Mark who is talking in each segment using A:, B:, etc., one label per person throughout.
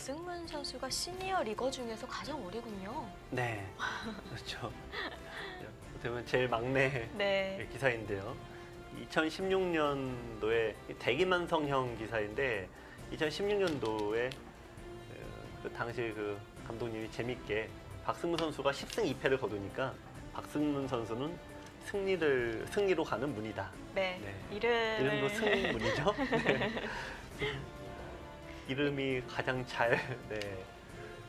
A: 박승문 선수가 시니어 리거 중에서 가장 어리군요.
B: 네, 그렇죠. 어떻게 보면 제일 막내
A: 네.
B: 기사인데요. 2016년도에 대기만성형 기사인데 2016년도에 그 당시 그 감독님이 재밌게 박승문 선수가 10승 2패를 거두니까 박승문 선수는 승리로 가는 문이다.
A: 네.
B: 네.
A: 이름을
B: 이름도 승문이죠. 네. 이름이 가장 잘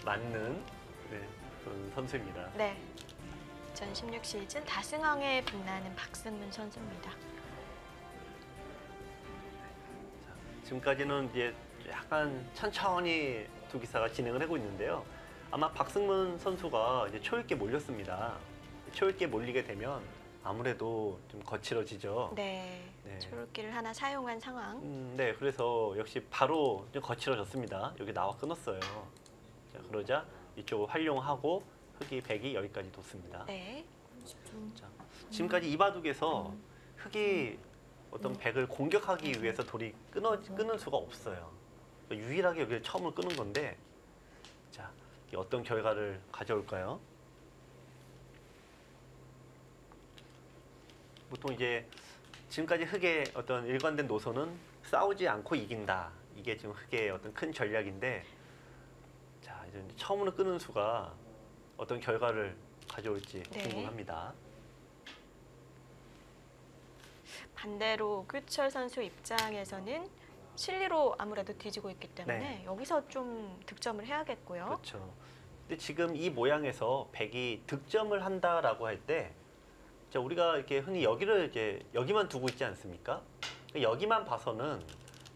B: 맞는 그런 선수입니다.
A: 네. 2016 시즌 다승왕에 빛나는 박승문 선수입니다.
B: 지금까지는 이제 약간 천천히 두 기사가 진행을 하고 있는데요. 아마 박승문 선수가 이제 초읽기에 몰렸습니다. 초읽기에 몰리게 되면 아무래도 좀 거칠어지죠.
A: 네.
B: 네.
A: 초록기를 하나 사용한 상황.
B: 네, 그래서 역시 바로 좀 거칠어졌습니다. 여기 나와 끊었어요. 자, 그러자 이쪽을 활용하고 흑이 100이 여기까지 뒀습니다.
A: 네.
B: 자, 지금까지 이 바둑에서 흑이 어떤 100을 공격하기 위해서 돌이 끊을 수가 없어요. 유일하게 여기를 처음으로 끄는 건데, 자, 이게 어떤 결과를 가져올까요? 보통 이제 지금까지 흑의 어떤 일관된 노선은 싸우지 않고 이긴다. 이게 지금 흑의 어떤 큰 전략인데, 자, 이제 처음으로 끄는 수가 어떤 결과를 가져올지
A: 네.
B: 궁금합니다.
A: 반대로 규철 선수 입장에서는 실리로 아무래도 뒤지고 있기 때문에
B: 네.
A: 여기서 좀 득점을 해야겠고요.
B: 그렇죠. 근데 지금 이 모양에서 100이 득점을 한다라고 할 때, 자, 우리가 이렇게 흔히 여기를 이제 여기만 두고 있지 않습니까? 여기만 봐서는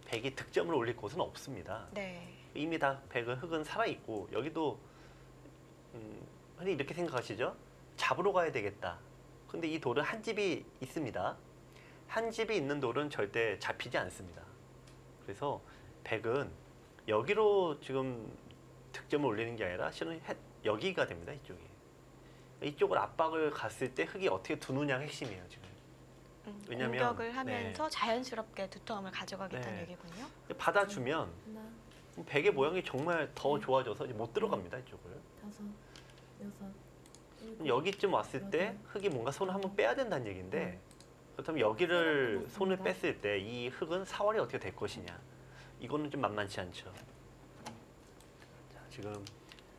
B: 100이 득점을 올릴 곳은 없습니다.
A: 네.
B: 이미 다 100은 흑은 살아있고, 여기도 흔히 이렇게 생각하시죠? 잡으러 가야 되겠다. 근데 이 돌은 한 집이 있습니다. 한 집이 있는 돌은 절대 잡히지 않습니다. 그래서 100은 여기로 지금 득점을 올리는 게 아니라 실은 여기가 됩니다. 이쪽이. 이쪽을 압박을 갔을 때 흑이 어떻게 두느냐가 핵심이에요. 지금. 왜냐면
A: 공격을 하면서 자연스럽게 두터움을 가져가겠다는
B: 네.
A: 얘기군요.
B: 받아주면 100의 모양이 정말 더 좋아져서 이제 못 들어갑니다. 이쪽을.
C: 5, 6, 7,
B: 여기쯤 왔을 때 흑이 뭔가 손을 한번 빼야 된다는 얘기인데, 그렇다면 여기를 손을 뺐을 때 이 흑은 사활이 어떻게 될 것이냐, 이거는 좀 만만치 않죠. 자, 지금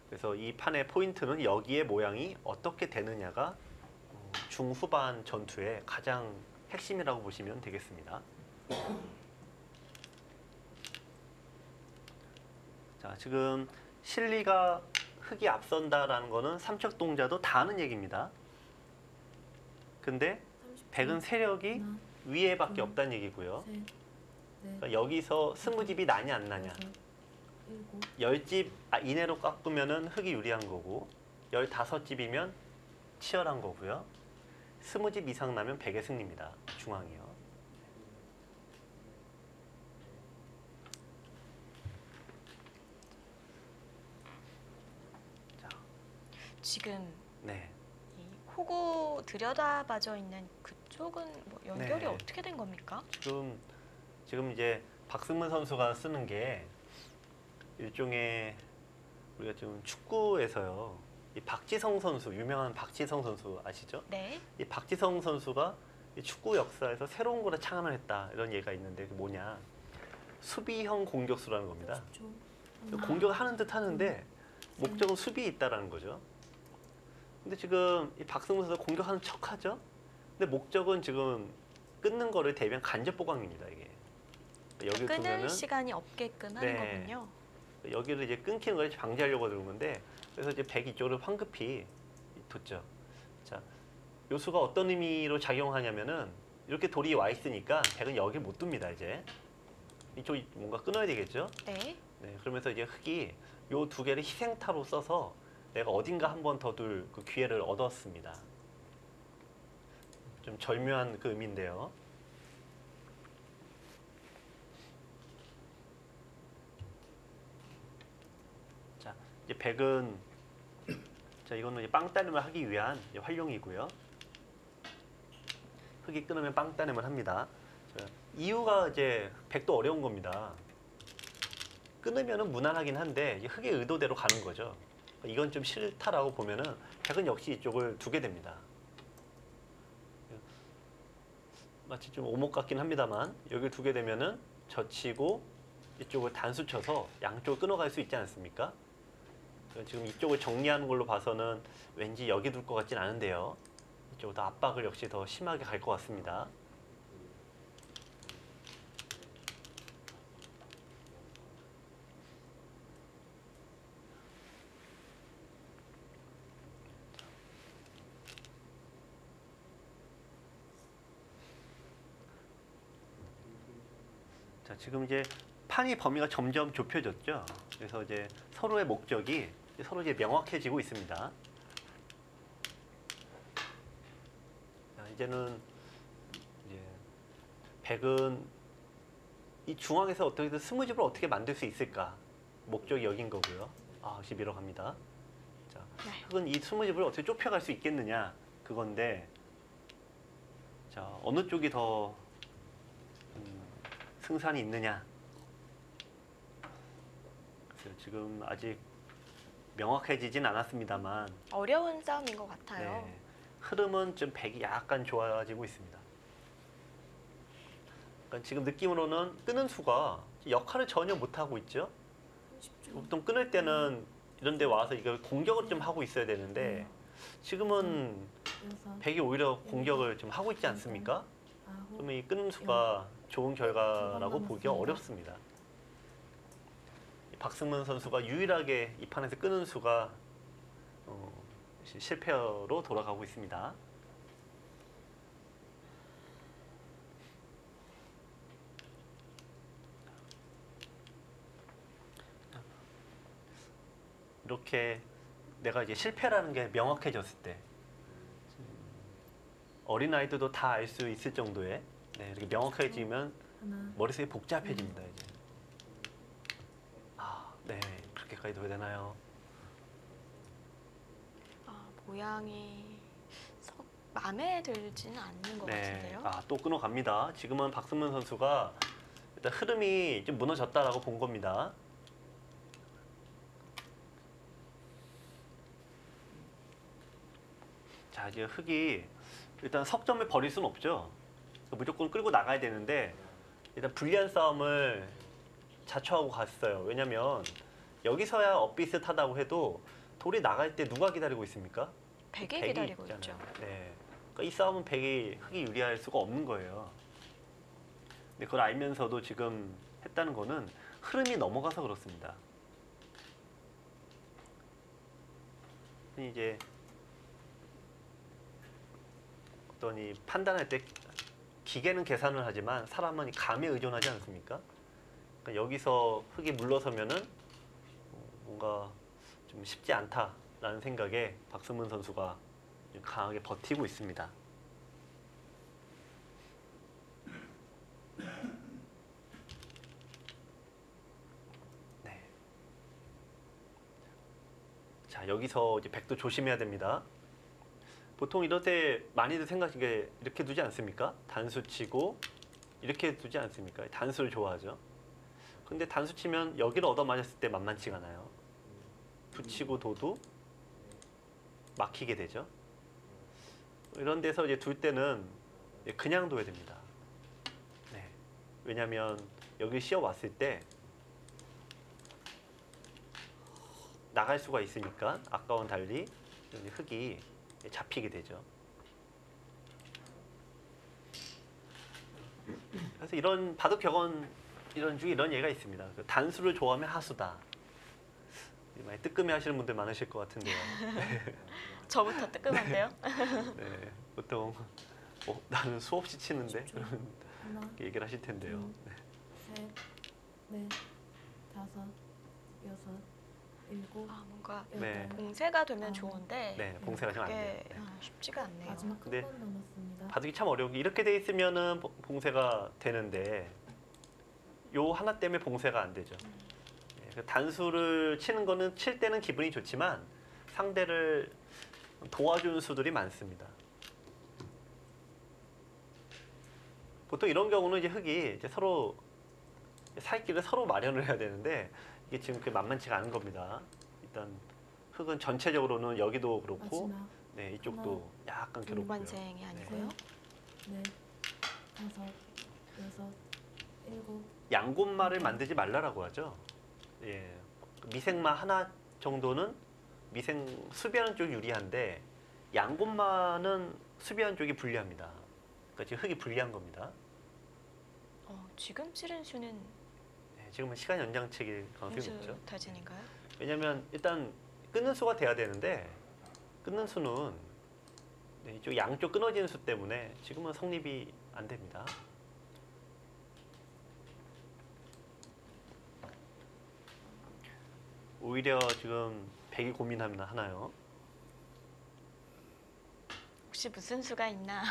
B: 그래서 이 판의 포인트는 여기의 모양이 어떻게 되느냐가 중후반 전투의 가장 핵심이라고 보시면 되겠습니다. 자, 지금 실리가 흑이 앞선다라는 거는 삼척동자도 다 아는 얘기입니다. 근데 100은 세력이 위에밖에 없다는 얘기고요. 그러니까 여기서 스무집이 나냐 안 나냐, 10집 이내로 깎으면 흑이 유리한 거고, 15집이면 치열한 거고요. 20집 이상 나면 100의 승리입니다. 중앙이요. 자,
A: 지금
B: 네.
A: 이 호구 들여다봐져 있는 그쪽은 뭐 연결이
B: 네.
A: 어떻게 된 겁니까?
B: 지금 이제 박승문 선수가 쓰는 게 일종의, 우리가 지금 축구에서요, 이 박지성 선수, 유명한 박지성 선수 아시죠?
A: 네.
B: 이 박지성 선수가 이 축구 역사에서 새로운 거를 창안을 했다, 이런 얘기가 있는데, 그게 뭐냐, 수비형 공격수라는 겁니다. 공격을 하는 듯 하는데 목적은 수비에 있다라는 거죠. 근데 지금 이 박승문 선수가 공격하는 척하죠. 근데 목적은 지금 끊는 거를 대비한 간접 보강입니다. 이게 여기
A: 끊을
B: 두면은
A: 시간이 없게끔 하는
B: 네.
A: 거군요.
B: 여기를 이제 끊기는 걸 방지하려고 그러는 건데, 그래서 이제 100 이쪽으로 황급히 뒀죠. 자, 요 수가 어떤 의미로 작용하냐면은, 이렇게 돌이 와 있으니까 100은 여기 못 둡니다. 이제 이쪽이 뭔가 끊어야 되겠죠.
A: 네.
B: 네, 그러면서 이제 흑이 요 두 개를 희생타로 써서 내가 어딘가 한 번 더 둘 그 기회를 얻었습니다. 좀 절묘한 그 의미인데요. 자, 이제 100은, 자, 이거는 이제 빵 따름을 하기 위한 이제 활용이고요. 흑이 끊으면 빵 따름을 합니다. 자, 이유가 이제 100도 어려운 겁니다. 끊으면은 무난하긴 한데 이게 흑의 의도대로 가는 거죠. 이건 좀 싫다라고 보면은 백은 역시 이쪽을 두게 됩니다. 마치 좀 오목 같긴 합니다만 여기를 두게 되면은 젖히고 이쪽을 단수 쳐서 양쪽을 끊어갈 수 있지 않습니까? 지금 이쪽을 정리하는 걸로 봐서는 왠지 여기 둘 것 같진 않은데요. 이쪽으로 더 압박을 역시 더 심하게 갈 것 같습니다. 자, 지금 이제 판이 범위가 점점 좁혀졌죠. 그래서 이제 서로의 목적이 서로 이제 명확해지고 있습니다. 자, 이제는 이제 백은 이 중앙에서 어떻게든 스무집을 어떻게 만들 수 있을까 목적이 여긴 거고요. 아, 역시 밀어갑니다. 자,
A: 네.
B: 흑은 이 스무집을 어떻게 좁혀갈 수 있겠느냐 그건데, 자, 어느 쪽이 더 승산이 있느냐. 그래서 지금 아직 명확해지진 않았습니다만
A: 어려운 싸움인 것 같아요.
B: 네, 흐름은 좀 백이 약간 좋아지고 있습니다. 그러니까 지금 느낌으로는 끄는 수가 역할을 전혀 못하고 있죠.
C: 10초.
B: 보통 끊을 때는 이런 데 와서 이걸 공격을 좀 하고 있어야 되는데 지금은
C: 6,
B: 백이 오히려 공격을 좀 하고 있지 않습니까?
C: 9,
B: 그러면 이 끄는 수가 좋은 결과라고 보기가 어렵습니다. 박승문 선수가 유일하게 이 판에서 끄는 수가 실패로 돌아가고 있습니다. 이렇게 내가 이제 실패라는 게 명확해졌을 때 어린아이들도 다 알 수 있을 정도의 이렇게 명확해지면
C: 하나,
B: 머릿속이 복잡해집니다. 이제. 아, 네, 그렇게까지 둬야 되나요?
A: 아, 모양이 마음에 들지는 않는 것 같은데요.
B: 아, 또 끊어갑니다. 지금은 박승문 선수가 일단 흐름이 좀 무너졌다라고 본 겁니다. 자, 이제 흑이 일단 석점을 버릴 수는 없죠. 무조건 끌고 나가야 되는데 일단 불리한 싸움을 자초하고 갔어요. 왜냐면 여기서야 엇비슷하다고 해도 돌이 나갈 때 누가 기다리고 있습니까?
A: 백이 기다리고
B: 있잖아요.
A: 있죠.
B: 네. 그러니까 이 싸움은 흑이 유리할 수가 없는 거예요. 근데 그걸 알면서도 지금 했다는 거는 흐름이 넘어가서 그렇습니다. 이제 어떤 이 판단할 때 기계는 계산을 하지만 사람은 이 감에 의존하지 않습니까? 그러니까 여기서 흑이 물러서면은 뭔가 좀 쉽지 않다라는 생각에 박승문 선수가 강하게 버티고 있습니다. 네. 자, 여기서 이제 백도 조심해야 됩니다. 보통 이럴 때 많이들 생각하시게 이렇게 두지 않습니까? 단수 치고 이렇게 두지 않습니까? 단수를 좋아하죠. 근데 단수 치면 여기를 얻어맞았을 때 만만치가 않아요. 붙이고 둬도 막히게 되죠. 이런 데서 이제 둘 때는 그냥 둬야 됩니다. 네. 왜냐하면 여기 씌어 왔을 때 나갈 수가 있으니까 아까와는 달리 흑이 잡히게 되죠. 그래서 이런 바둑 격언 이런 중에 이런 예가 있습니다. 단수를 좋아하면 하수다. 많이 뜨끔해 하시는 분들 많으실 것 같은데요.
A: 저부터 뜨끔한데요.
B: 네, 보통 나는 수없이 치는데 그런
C: 하나,
B: 얘기를 하실 텐데요. 네.
C: 셋, 넷, 다섯, 여섯, 일곱,
A: 아, 뭔가
B: 네.
C: 여덟.
A: 봉쇄가 되면
C: 아,
A: 좋은데
B: 네, 봉쇄가 좀 안 돼요.
A: 그게
B: 네.
A: 쉽지가 않네요.
C: 마지막
B: 근데
C: 한 번 남았습니다.
B: 바둑이 참 어려운 게 이렇게 돼 있으면은 봉쇄가 되는데 요 하나 때문에 봉쇄가 안 되죠. 네, 단수를 치는 거는 칠 때는 기분이 좋지만 상대를 도와주는 수들이 많습니다. 보통 이런 경우는 이제 흑이 이제 서로 살 길을 서로 마련을 해야 되는데 이게 지금 그 만만치가 않은 겁니다. 일단 흙은 전체적으로는 여기도 그렇고
C: 마지막
B: 네, 이쪽도 약간 괴롭고요.
A: 무반쟁이 아니고요.
C: 넷, 다섯, 여섯, 일곱,
B: 양곶마를 만들지 말라라고 하죠. 예, 미생마 하나 정도는 수비하는 쪽이 유리한데 양곶마는 수비하는 쪽이 불리합니다. 그러니까 지금 흙이 불리한 겁니다.
A: 지금 찌른 수는
B: 네, 지금은 시간 연장책일 가능성이 높죠.
A: 음수 타진인가요?
B: 왜냐하면 일단 끊는 수가 돼야 되는데 끊는 수는 네, 이쪽 양쪽 끊어지는 수 때문에 지금은 성립이 안 됩니다. 오히려 지금 백이 고민하나요?
A: 혹시 무슨 수가 있나?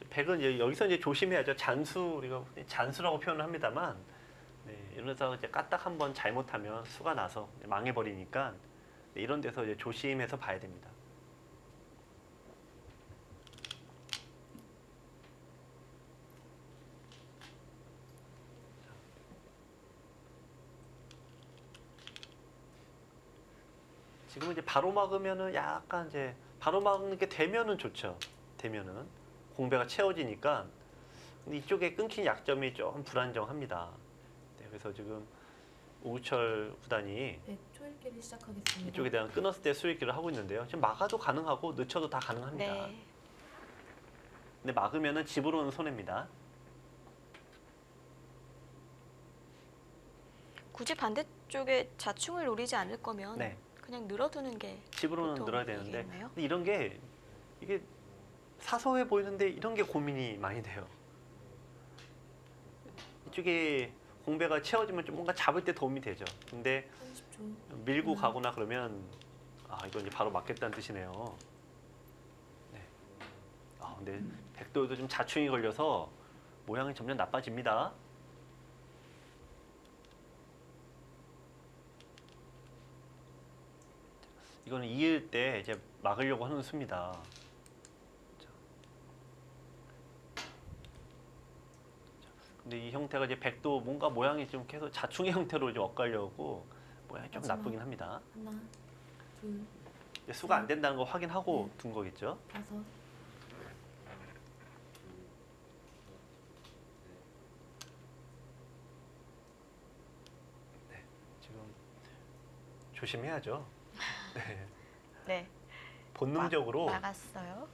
B: 백은 이제 여기서 이제 조심해야죠. 잔수 우리가 잔수라고 표현을 합니다만, 네, 이러면서 이제 까딱 한번 잘못하면 수가 나서 망해버리니까 네, 이런 데서 이제 조심해서 봐야 됩니다. 지금은 이제 바로 막으면은 약간 이제 바로 막는 게 되면은 좋죠. 되면은 공배가 채워지니까. 근데 이쪽에 끊긴 약점이 좀 불안정합니다. 네, 그래서 지금 오우철 구단이
C: 네, 초읽기를 시작하겠습니다.
B: 이쪽에 대한 끊었을 때 수익기를 하고 있는데요. 지금 막아도 가능하고 늦춰도 다 가능합니다.
A: 네.
B: 근데 막으면은 집으로는 손해입니다.
A: 굳이 반대쪽에 자충을 노리지 않을 거면
B: 네,
A: 그냥 늘어두는 게
B: 집으로는
A: 보통
B: 늘어야 되는데
A: 이기겠네요.
B: 근데 이런 게 이게 사소해 보이는데 이런 게 고민이 많이 돼요. 이쪽에 공배가 채워지면 좀 뭔가 잡을 때 도움이 되죠. 근데
C: 30초.
B: 밀고 가거나 그러면 이거 이제 바로 맞겠다는 뜻이네요. 네. 근데 백도도 좀 자충이 걸려서 모양이 점점 나빠집니다. 이거는 이을 때 이제 막으려고 하는 수입니다. 근데 이 형태가 이제 백도 뭔가 모양이 좀 계속 자충의 형태로 좀 엇갈려고 모양이 좀
C: 마지막.
B: 나쁘긴 합니다.
C: 하나, 둘,
B: 이제 수가 안 된다는 거 확인하고 둔 거겠죠.
C: 다섯,
B: 지금 조심해야죠. 네.
A: 네.
B: 본능적으로
A: 막았어요.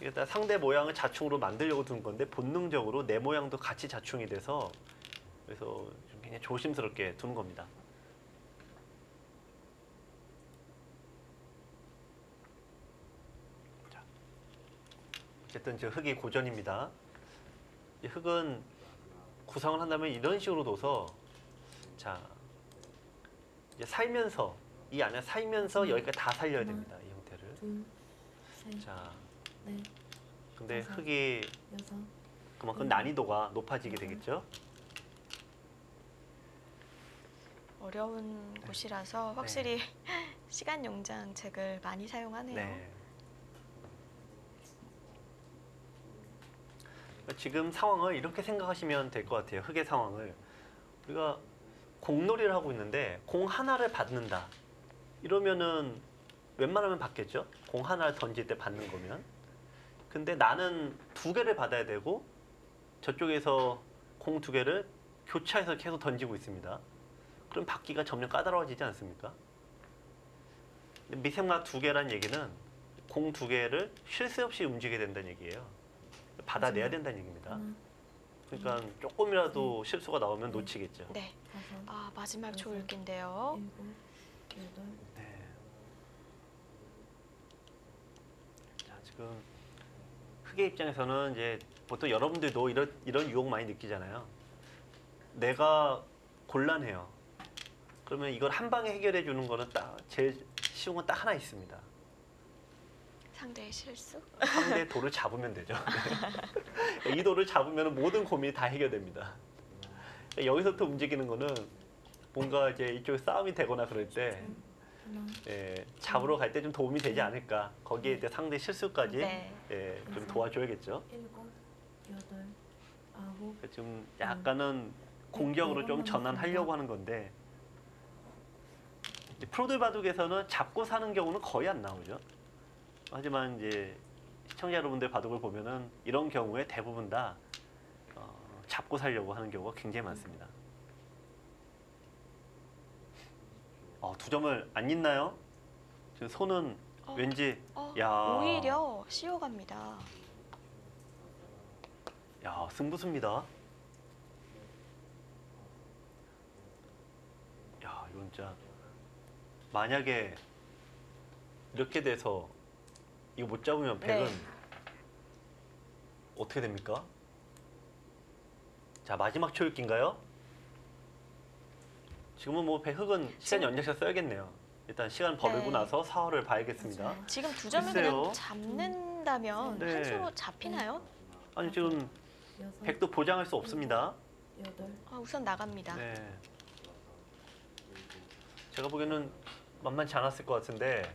B: 일단 상대 모양을 자충으로 만들려고 둔 건데 본능적으로 내 모양도 같이 자충이 돼서 그래서 좀 굉장히 조심스럽게 두는 겁니다. 자, 어쨌든 저 흙이 고전입니다. 이 흙은 구성을 한다면 이런 식으로 둬서 자 이제 살면서 이 안에 살면서 여기까지 다 살려야 됩니다. 이 형태를.
C: 둘, 셋,
B: 자,
C: 넷,
B: 근데
C: 다섯.
B: 흙이
C: 여섯,
B: 그만큼 난이도가 높아지게 되겠죠.
A: 어려운 곳이라서 확실히 시간 연장책을 많이 사용하네요.
B: 네. 지금 상황을 이렇게 생각하시면 될 것 같아요. 흙의 상황을 우리가 공놀이를 하고 있는데 공 하나를 받는다. 이러면은 웬만하면 받겠죠. 공 하나를 던질 때 받는 거면. 근데 나는 두 개를 받아야 되고 저쪽에서 공 두 개를 교차해서 계속 던지고 있습니다. 그럼 받기가 점점 까다로워지지 않습니까? 근데 미생마 두 개란 얘기는 공 두 개를 쉴 새 없이 움직이게 된다는 얘기예요. 받아내야 된다는 얘기입니다.
C: 하나,
B: 그러니까 조금이라도 실수가 나오면 놓치겠죠.
A: 네.
C: 다섯,
A: 마지막
C: 여섯.
A: 조읽기인데요.
C: 일곱, 여덟,
B: 네. 자, 지금 흑의 입장에서는 이제 보통 여러분들도 이런 유혹 많이 느끼잖아요. 내가 곤란해요. 그러면 이걸 한 방에 해결해 주는 거는 제일 쉬운 건 딱 하나 있습니다.
A: 상대의 실수?
B: 상대 돌을 잡으면 되죠. 네. 이 돌을 잡으면 모든 고민이 다 해결됩니다. 여기서부터 움직이는 거는 뭔가 이제 이쪽에 싸움이 되거나 그럴 때
C: 하나,
B: 잡으러 갈 때 좀 도움이 되지 않을까. 거기에 이제 상대 실수까지
A: 네.
B: 좀 도와줘야겠죠.
C: 일곱, 여덟, 아홉,
B: 좀 약간은 공격으로 좀
C: 네,
B: 전환하려고 하는 건데 이제 프로들 바둑에서는 잡고 사는 경우는 거의 안 나오죠. 하지만 이제 시청자 여러분들 바둑을 보면은 이런 경우에 대부분 다 잡고 살려고 하는 경우가 굉장히 많습니다. 두 점을 안 잇나요? 지금 손은 왠지 야.
A: 오히려 씌워갑니다.
B: 야, 승부수입니다. 야, 이건 진짜 만약에 이렇게 돼서 이거 못 잡으면 백은
A: 네.
B: 어떻게 됩니까? 자, 마지막 초읽기인가요? 지금은 뭐 백흑은 시간 연장샷 써야겠네요. 일단 시간 벌고
A: 네.
B: 나서 사활을 봐야겠습니다.
C: 맞아요.
A: 지금 두 점을
B: 글쎄요.
A: 그냥 잡는다면
B: 네.
A: 한 수로 잡히나요?
B: 아니 지금
C: 여섯,
B: 백도 보장할 수 없습니다.
C: 여덟,
A: 우선 나갑니다.
B: 네. 제가 보기에는 만만치 않았을 것 같은데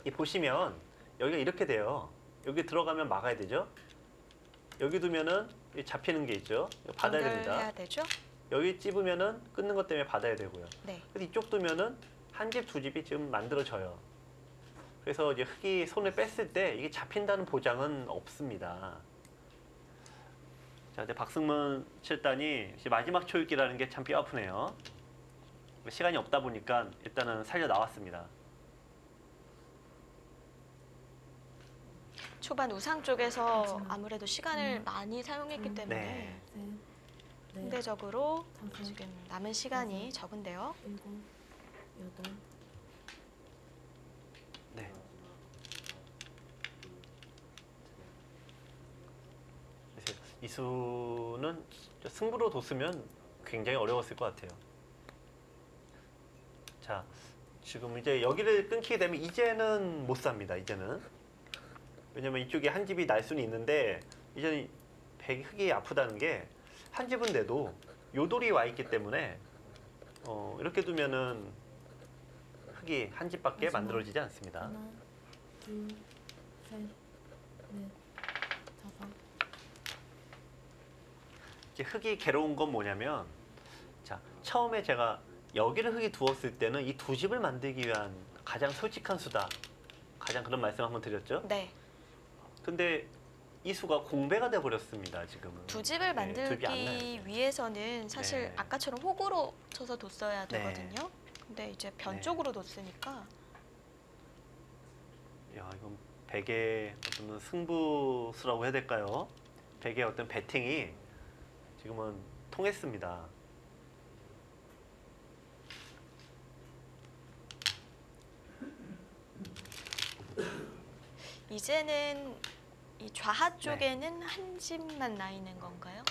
B: 이 보시면 여기가 이렇게 돼요. 여기 들어가면 막아야 되죠. 여기 두면은 잡히는 게 있죠. 이거 받아야 됩니다.
A: 연결해야 되죠?
B: 여기 찝으면은 끊는 것 때문에 받아야 되고요.
A: 네.
B: 그래서 이쪽 두면은 한 집, 두 집이 지금 만들어져요. 그래서 이제 흙이 손을 뺐을 때 이게 잡힌다는 보장은 없습니다. 자, 이제 박승문 7단이 마지막 초읽기라는 게 참 뼈 아프네요. 시간이 없다 보니까 일단은 살려 나왔습니다.
A: 초반 우상 쪽에서
C: 마지막.
A: 아무래도 시간을 많이 사용했기 때문에
B: 네.
C: 셋, 넷,
A: 상대적으로
C: 다섯,
A: 지금 남은 시간이 적은데요.
C: 일곱, 여덟,
B: 네. 그래서 이 수는 승부로 뒀으면 굉장히 어려웠을 것 같아요. 자, 지금 이제 여기를 끊기게 되면 이제는 못 삽니다. 이제는. 왜냐면 이쪽에 한 집이 날 수는 있는데 이제는 흙이 아프다는 게 한 집은 돼도 요돌이 와 있기 때문에 이렇게 두면은 흙이 한 집밖에
C: 마지막.
B: 만들어지지 않습니다.
C: 하나, 둘, 셋, 넷, 다섯,
B: 이제 흙이 괴로운 건 뭐냐면 자, 처음에 제가 여기를 흙이 두었을 때는 이 두 집을 만들기 위한 가장 솔직한 수다. 가장 그런 말씀 한번 드렸죠.
A: 네.
B: 근데 이 수가 공배가 돼 버렸습니다. 지금은.
A: 두 집을
B: 네, 득이 안 나요.
A: 만들기 위해서는 사실
B: 네.
A: 아까처럼 호구로 쳐서 뒀어야
B: 네.
A: 되거든요. 근데 이제 변
B: 네.
A: 쪽으로 뒀으니까
B: 야, 이건 백의 어떤 승부수라고 해야 될까요? 백의 어떤 배팅이 지금은 통했습니다.
A: 이제는 이 좌하 쪽에는 한 집만 나 있는 건가요?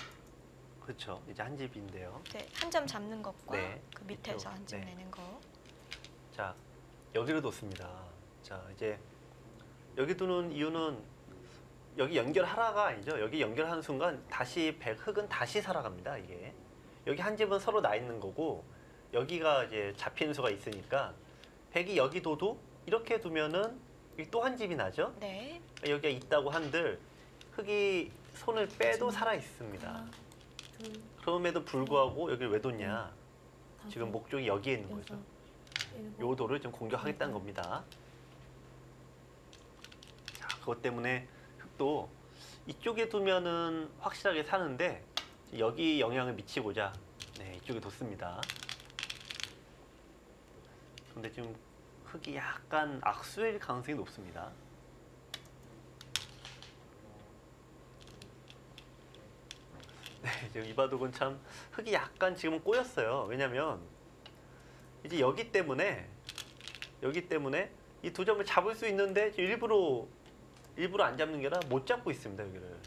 B: 그렇죠. 이제 한 집인데요.
A: 네, 한 점 잡는 것과
B: 네,
A: 그 밑에서
B: 이쪽,
A: 한 점
B: 네.
A: 내는 거.
B: 자, 여기를 뒀습니다. 자, 이제 여기 두는 이유는 여기 연결하라가 아니죠. 여기 연결하는 순간 다시 흙은 다시 살아갑니다. 이게 여기 한 집은 서로 나 있는 거고 여기가 이제 잡히는 수가 있으니까 백이 여기 둬도 이렇게 두면은 또 한 집이 나죠.
A: 네.
B: 여기가 있다고 한들 흙이 손을 빼도 살아 있습니다.
C: 하나, 둘,
B: 그럼에도 불구하고 여기를 왜 뒀냐?
C: 다섯,
B: 지금 목적이 여기에 있는 거죠.
C: 여섯, 일곱,
B: 요 돌을 좀 공격하겠다는 겁니다. 자, 그것 때문에 흙도 이쪽에 두면은 확실하게 사는데 여기 영향을 미치고자 이쪽에 뒀습니다. 근데 지금 흙이 약간 악수일 가능성이 높습니다. 네, 지금 이 바둑은 참 흙이 약간 지금 꼬였어요. 왜냐면 이제 여기 때문에 이 두 점을 잡을 수 있는데 일부러 안 잡는 게 아니라 못 잡고 있습니다. 여기를.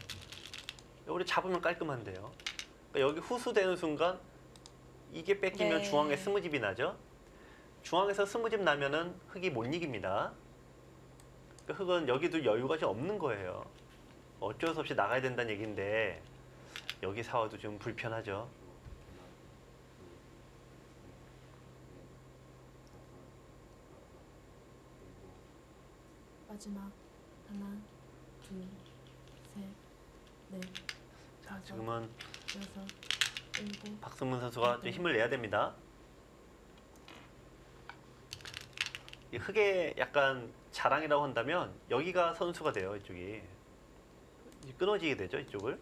B: 여기를 잡으면 깔끔한데요. 그러니까 여기 후수되는 순간 이게 뺏기면
A: 네.
B: 중앙에 스무집이 나죠. 중앙에서 스무집 나면은 흙이 못 이깁니다. 그러니까 흙은 여기도 여유가 좀 없는 거예요. 어쩔 수 없이 나가야 된다는 얘기인데 여기 사와도 좀 불편하죠.
C: 마지막 하나, 둘, 셋, 넷,
B: 자,
C: 다섯,
B: 지금은
C: 여섯, 일곱,
B: 박승문 선수가 좀 힘을 내야 됩니다. 이 흑의 약간 자랑이라고 한다면 여기가 선수가 돼요. 이쪽이 끊어지게 되죠. 이쪽을.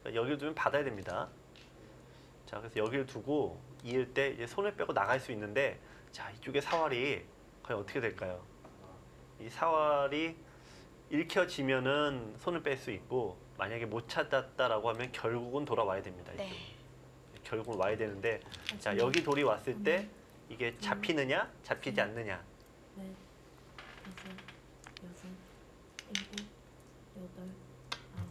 B: 여기를 두면 받아야 됩니다. 자, 그래서 여기를 두고 이을 때 이제 손을 빼고 나갈 수 있는데, 자, 이쪽에 사활이 과연 어떻게 될까요? 이 사활이 읽혀지면은 손을 뺄 수 있고, 만약에 못 찾았다라고 하면 결국은 돌아와야 됩니다.
A: 네.
B: 이쪽. 결국은 와야 되는데, 자,
C: 마지막
B: 여기 돌이 왔을 때 이게 잡히느냐, 잡히지 않느냐.
C: 넷, 다섯, 여섯, 일곱, 여덟, 아홉,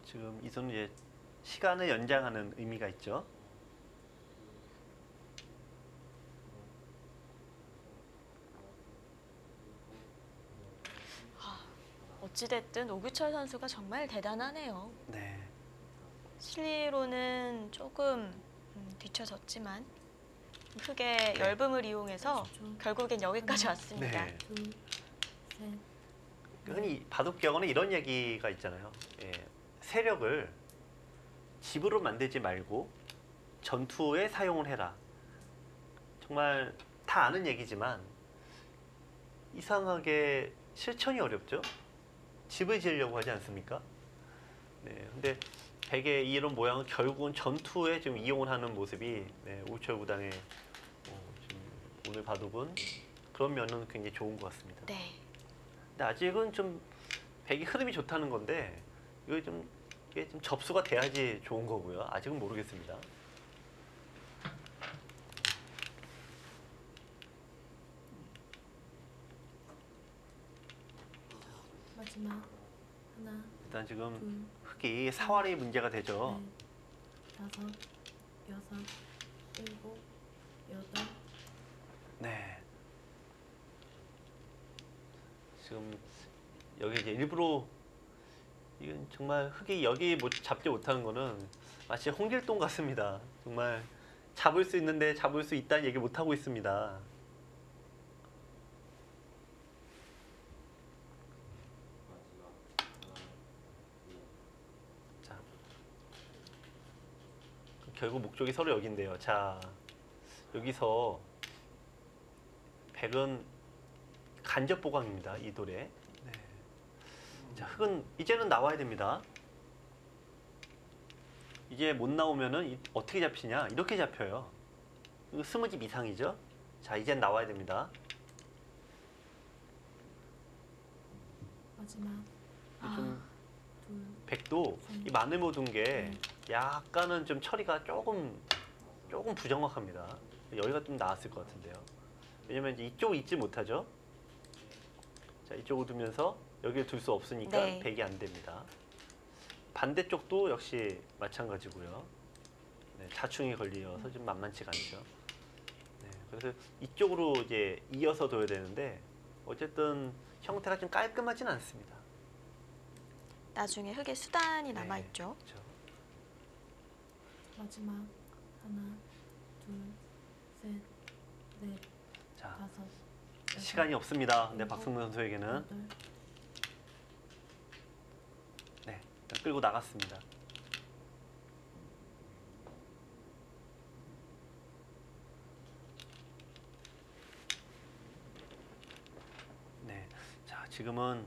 B: 지금 이 손은 이제 시간을 연장하는 의미가 있죠.
A: 어찌됐든 오규철 선수가 정말 대단하네요.
B: 네.
A: 실리로는 조금 뒤쳐졌지만 흑의
B: 네.
A: 열분을 이용해서
C: 30초,
A: 결국엔 여기까지 왔습니다.
B: 네.
C: 둘, 셋,
B: 흔히 바둑격언에 이런 얘기가 있잖아요. 예, 세력을 집으로 만들지 말고 전투에 사용을 해라. 정말 다 아는 얘기지만 이상하게 실천이 어렵죠. 집을 지으려고 하지 않습니까? 네, 근데 백의 이런 모양은 결국은 전투에 좀 이용을 하는 모습이, 네, 오철 구단의 지금 오늘 바둑은 그런 면은 굉장히 좋은 것 같습니다.
A: 네.
B: 근데 아직은 좀 백이 흐름이 좋다는 건데 이게 좀 접수가 돼야지 좋은 거고요. 아직은 모르겠습니다.
C: 마지막 하나,
B: 일단 지금
C: 둘,
B: 흑이 사활이 문제가 되죠.
C: 넷, 다섯, 여섯, 일곱, 여덟,
B: 네. 지금 여기 이제 일부러 이건 정말 흑이 여기 잡지 못하는 거는 마치 홍길동 같습니다. 정말 잡을 수 있는데 잡을 수 있다는 얘기 못 하고 있습니다. 자, 결국 목적이 서로 여기인데요. 자, 여기서 백은 간접 보강입니다. 이 돌에. 네. 자, 흑은 이제는 나와야 됩니다. 이제 못 나오면은 어떻게 잡히냐? 이렇게 잡혀요. 이거 스무집 이상이죠? 자, 이젠 나와야 됩니다.
C: 마지막
B: 좀
C: 둘,
B: 백도 이 마늘 모든 게 약간은 좀 처리가 조금 부정확합니다. 여기가 좀 나았을 것 같은데요. 왜냐면 이제 이쪽을 잊지 못하죠. 자, 이쪽을 두면서 여기를 둘 수 없으니까
A: 네.
B: 백이 안 됩니다. 반대쪽도 역시 마찬가지고요. 네, 자충이 걸려서 좀 만만치가 않죠. 네, 그래서 이쪽으로 이제 이어서 둬야 되는데 어쨌든 형태가 좀 깔끔하진 않습니다.
A: 나중에 흑의 수단이
B: 네,
A: 남아있죠.
B: 그렇죠.
C: 마지막 하나, 둘, 셋, 넷,
B: 자,
C: 다섯, 여섯,
B: 시간이 없습니다. 근데
C: 일곱,
B: 박승문 선수에게는
C: 여덟,
B: 네, 일단 끌고 나갔습니다. 네, 자, 지금은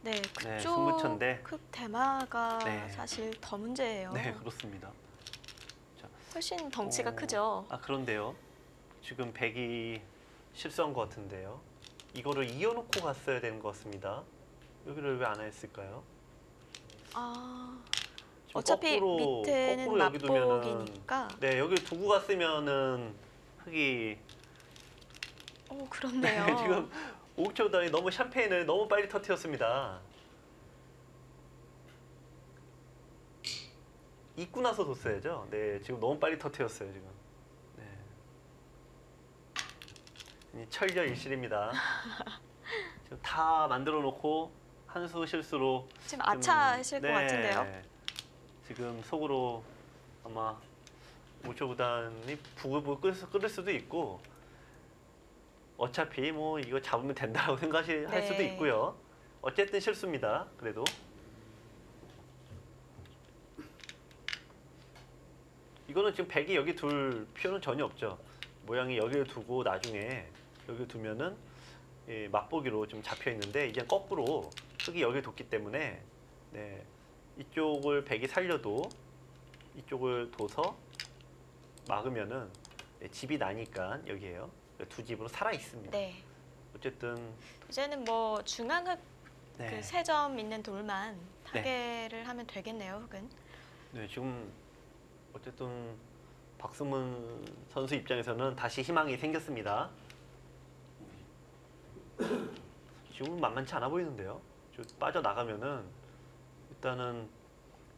A: 네,
B: 네,
A: 그쪽
B: 승부처인데.
A: 흑 대마가
B: 네.
A: 사실 더 문제예요.
B: 네, 그렇습니다.
A: 훨씬 덩치가
B: 오,
A: 크죠.
B: 아, 그런데요. 지금 백이 실수한 것 같은데요. 이거를 이어놓고 갔어야 되는 것 같습니다. 여기를 왜 안 했을까요?
A: 아,
B: 지금
A: 어차피 밑에는
B: 거꾸로 여기 두면은,
A: 맞복이니까.
B: 네, 여기 두고 갔으면은 흑이
A: 오, 그렇네요.
B: 네, 지금 오초단이 너무 샴페인을 너무 빨리 터뜨렸습니다. 입고 나서 뒀어야죠. 네, 지금 너무 빨리 터뜨렸어요 지금. 네. 이 철저일실입니다. 지금 다 만들어 놓고 한 수 실수로
A: 지금 아차하실
B: 네,
A: 것 같은데요.
B: 지금 속으로 아마 오초구단이 부글부글 끓을 수도 있고, 어차피 뭐 이거 잡으면 된다고 생각할 수도
A: 네.
B: 있고요. 어쨌든 실수입니다. 그래도 이거는 지금 백이 여기 둘 필요는 전혀 없죠. 모양이 여기를 두고 나중에 여기 두면은 예, 맛보기로 좀 잡혀 있는데 이제 거꾸로 흙이 여기 뒀기 때문에 네, 이쪽을 백이 살려도 이쪽을 둬서 막으면은 네, 집이 나니까 여기에요. 두 집으로 살아 있습니다.
A: 네.
B: 어쨌든
A: 이제는 뭐 중앙 흙
B: 네.
A: 그 세 점 있는 돌만 타개를 하면 되겠네요. 흙은.
B: 네, 지금 어쨌든 박승문 선수 입장에서는 다시 희망이 생겼습니다. 지금은 만만치 않아 보이는데요. 빠져나가면은 일단은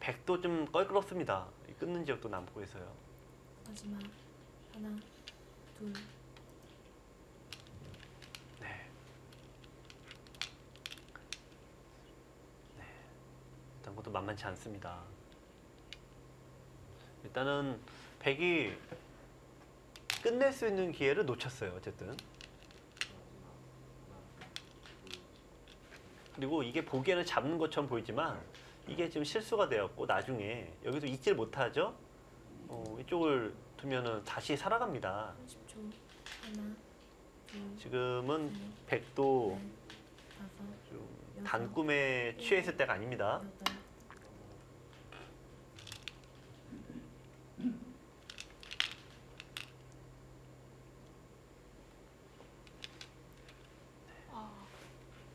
B: 백도 좀 껄끄럽습니다. 끊는 지역도 남고 해서요.
C: 마지막 하나, 둘,
B: 네. 네. 일단 그것도 만만치 않습니다. 일단은 백이 끝낼 수 있는 기회를 놓쳤어요. 어쨌든. 그리고 이게 보기에는 잡는 것처럼 보이지만 이게 지금 실수가 되었고 나중에 여기서 잊질 못하죠. 이쪽을 두면은 다시 살아갑니다.
C: 30초. 하나, 둘,
B: 지금은
C: 셋,
B: 백도
C: 넷, 다섯,
B: 좀 단꿈에 취해 있을 때가 아닙니다.
C: 여덟.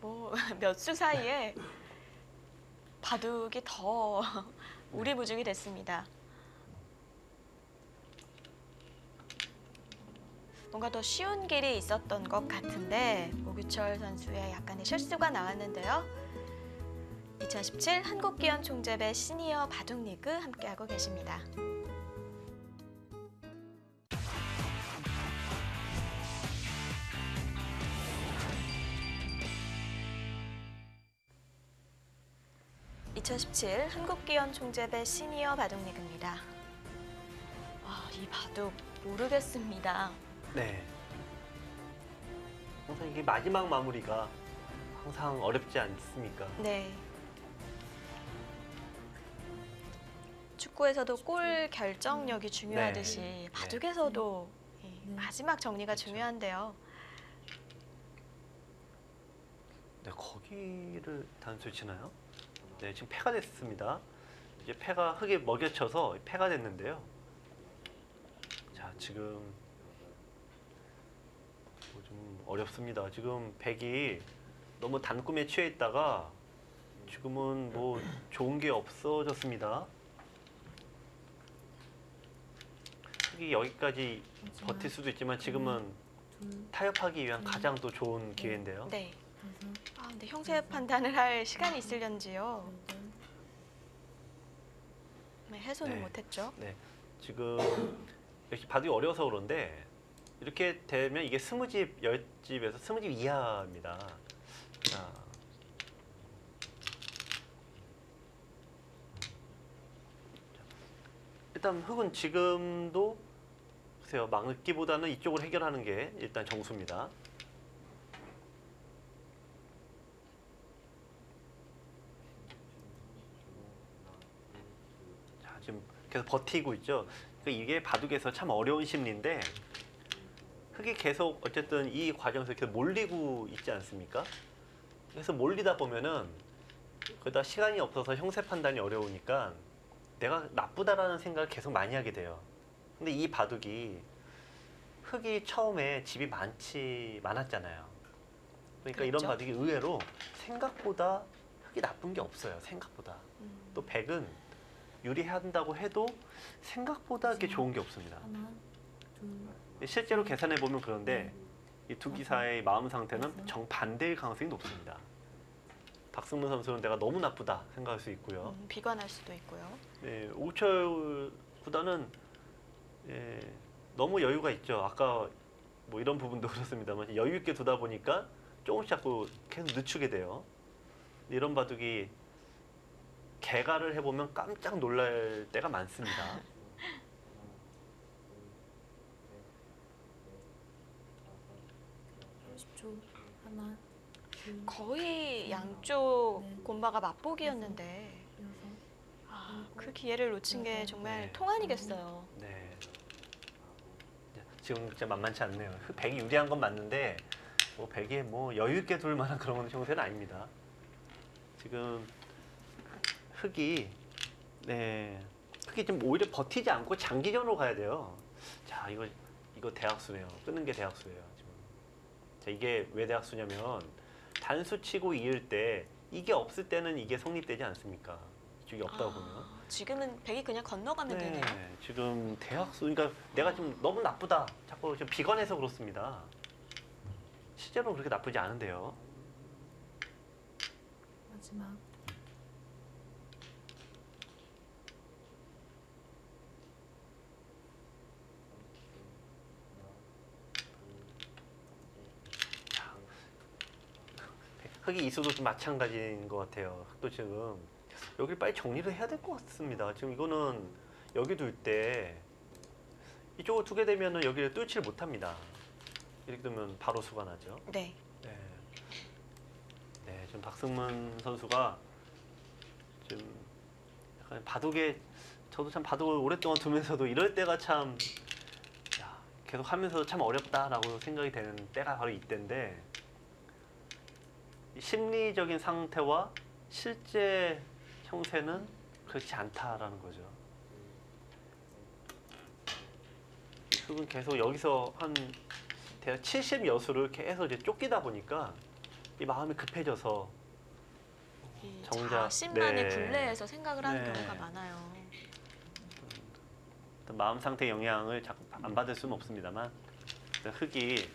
A: 뭐 몇 수 사이에 바둑이 더 우리무중이 됐습니다. 뭔가 더 쉬운 길이 있었던 것 같은데 오규철 선수의 약간의 실수가 나왔는데요. 2017 한국기원 총재배 시니어 바둑리그 함께하고 계십니다. (2017) 한국기원 총재배 시니어 바둑리그입니다. 이 바둑 모르겠습니다.
B: 네. 항상 이게 마지막 마무리가 항상 어렵지 않습니까?
A: 네. 축구에서도 골 결정력이 중요하듯이
B: 네.
A: 바둑에서도 이
C: 네.
A: 마지막 정리가
B: 그렇죠.
A: 중요한데요.
B: 네, 거기를 단수 치나요? 네, 지금 패가 됐습니다. 이제 패가 흙에 먹여쳐서 패가 됐는데요. 자, 지금 좀 어렵습니다. 지금 백이 너무 단꿈에 취해 있다가 지금은 뭐 좋은 게 없어졌습니다. 흙이 여기까지
C: 마지막
B: 버틸 수도 있지만 지금은
C: 둘,
B: 타협하기 위한 가장 또 좋은 기회인데요.
A: 네.
C: 다섯,
A: 근데 형세 판단을 할 시간이 있으련지요.
C: 여덟.
A: 네, 해소는
B: 네.
A: 못했죠.
B: 네, 지금 역시 바둑이 어려워서 그런데 이렇게 되면 이게 20집, 10집에서 20집 이하입니다. 자, 일단 흙은 지금도 글쎄요, 막기보다는 이쪽을 해결하는 게 일단 정수입니다. 자, 지금 계속 버티고 있죠. 그러니까 이게 바둑에서 참 어려운 심리인데 흙이 계속 어쨌든 이 과정에서 계속 몰리고 있지 않습니까? 그래서 몰리다 보면은 거기다 시간이 없어서 형세 판단이 어려우니까 내가 나쁘다라는 생각을 계속 많이 하게 돼요. 근데 이 바둑이 흙이 처음에 집이 많았잖아요. 그러니까 이런
A: 그랬죠.
B: 바둑이 의외로 생각보다 흙이 나쁜 게 없어요. 생각보다. 또 백은 유리한다고 해도 생각보다 그렇게 좋은 게 없습니다.
C: 하나, 둘,
B: 실제로 계산해 보면 그런데 이 두 기사의 마음 상태는 정반대일 가능성이 높습니다. 박승문 선수는 내가 너무 나쁘다 생각할 수 있고요.
A: 비관할 수도 있고요.
B: 네, 오철 구단은 예, 너무 여유가 있죠. 아까 뭐 이런 부분도 그렇습니다만 여유 있게 두다 보니까 조금씩 자꾸 계속 늦추게 돼요. 이런 바둑이 개가를 해보면 깜짝 놀랄 때가 많습니다.
C: 30초. 하나, 둘,
A: 거의 양쪽
C: 네.
A: 곰바가 맞보기였는데
C: 여섯,
A: 그 기회를 놓친 게 정말
B: 네.
A: 통한이겠어요.
B: 네. 지금 진짜 만만치 않네요. 백이 유리한 건 맞는데 뭐 백이 뭐 여유 있게 둘 만한 그런 형세는 아닙니다. 지금 흑이 흑이 좀 오히려 버티지 않고 장기전으로 가야 돼요. 자, 이거 대학수네요. 끊는 게 대학수예요. 지금. 자, 이게 왜 대학수냐면 단수 치고 이을 때 이게 없을 때는 이게 성립되지 않습니까? 이쪽이 없다고 보면.
A: 지금은 백이 그냥 건너가면 되네요.
B: 지금 대학수, 그러니까 내가 좀 너무 나쁘다. 자꾸 좀 비관해서 그렇습니다. 실제로는 그렇게 나쁘지 않은데요.
C: 마지막.
B: 흑이 이수도 좀 마찬가지인 것 같아요. 흑도 지금 여기를 빨리 정리를 해야 될 것 같습니다. 지금 이거는 여기 둘 때 이쪽을 두게 되면은 여기를 뚫지를 못합니다. 이렇게 되면 바로 수가 나죠.
A: 네.
B: 네. 네, 지금 박승문 선수가 좀 약간 바둑에 저도 참 바둑을 오랫동안 두면서도 이럴 때가 참 계속 하면서도 참 어렵다라고 생각이 되는 때가 바로 이때인데 심리적인 상태와 실제 형태는 그렇지 않다라는 거죠. 흑은 계속 여기서 한 대략 70여수를 계속 이제 쫓기다 보니까 이 마음이 급해져서
A: 이
B: 정작,
A: 자신만의
B: 네.
A: 굴레에서 생각을 하는
B: 네.
A: 경우가 많아요.
B: 어떤 마음 상태 영향을 자꾸 안 받을 수는 없습니다만 흑이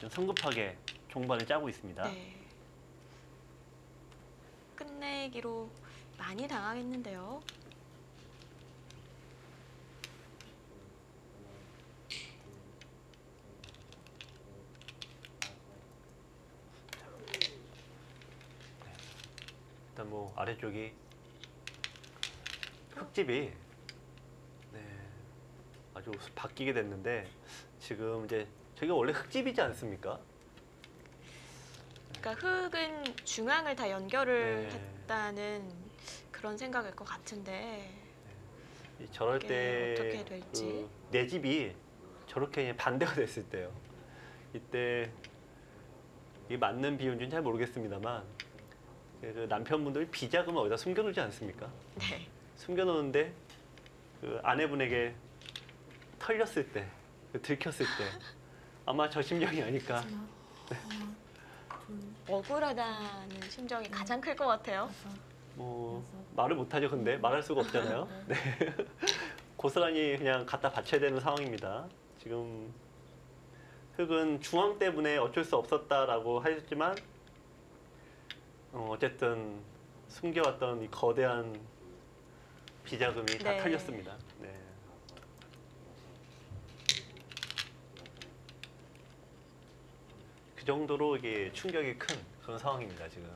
B: 좀 성급하게 종반을 짜고 있습니다.
A: 네. 끝내기로 많이 당하겠는데요.
B: 일단 뭐 아래쪽이 흙집이 아주 바뀌게 됐는데 지금 이제 저기가 원래 흙집이지 않습니까?
A: 그러니까 흙은 중앙을 다 연결을
B: 네.
A: 했다는 그런 생각일 것 같은데
B: 저럴
A: 이게
B: 때
A: 어떻게 될지.
B: 내 집이 저렇게 반대가 됐을 때요. 이때 이게 맞는 비율인지는 잘 모르겠습니다만 그 남편분들이 비자금을 어디다 숨겨놓지 않습니까?
A: 네.
B: 숨겨놓는데 그 아내분에게 털렸을 때, 들켰을 때 아마 저 심정이 아닐까.
C: 마지막. 하나, 둘,
A: 억울하다는 심정이 가장 클 것 같아요.
C: 다섯,
B: 뭐
C: 여섯.
B: 말을 못하죠. 근데 말할 수가 없잖아요. 네. 고스란히 그냥 갖다 바쳐야 되는 상황입니다. 지금 흑은 중앙 때문에 어쩔 수 없었다라고 하셨지만 어쨌든 숨겨왔던 이 거대한 비자금이 다
A: 네.
B: 털렸습니다. 네. 그 정도로 이게 충격이 큰 그런 상황입니다. 지금.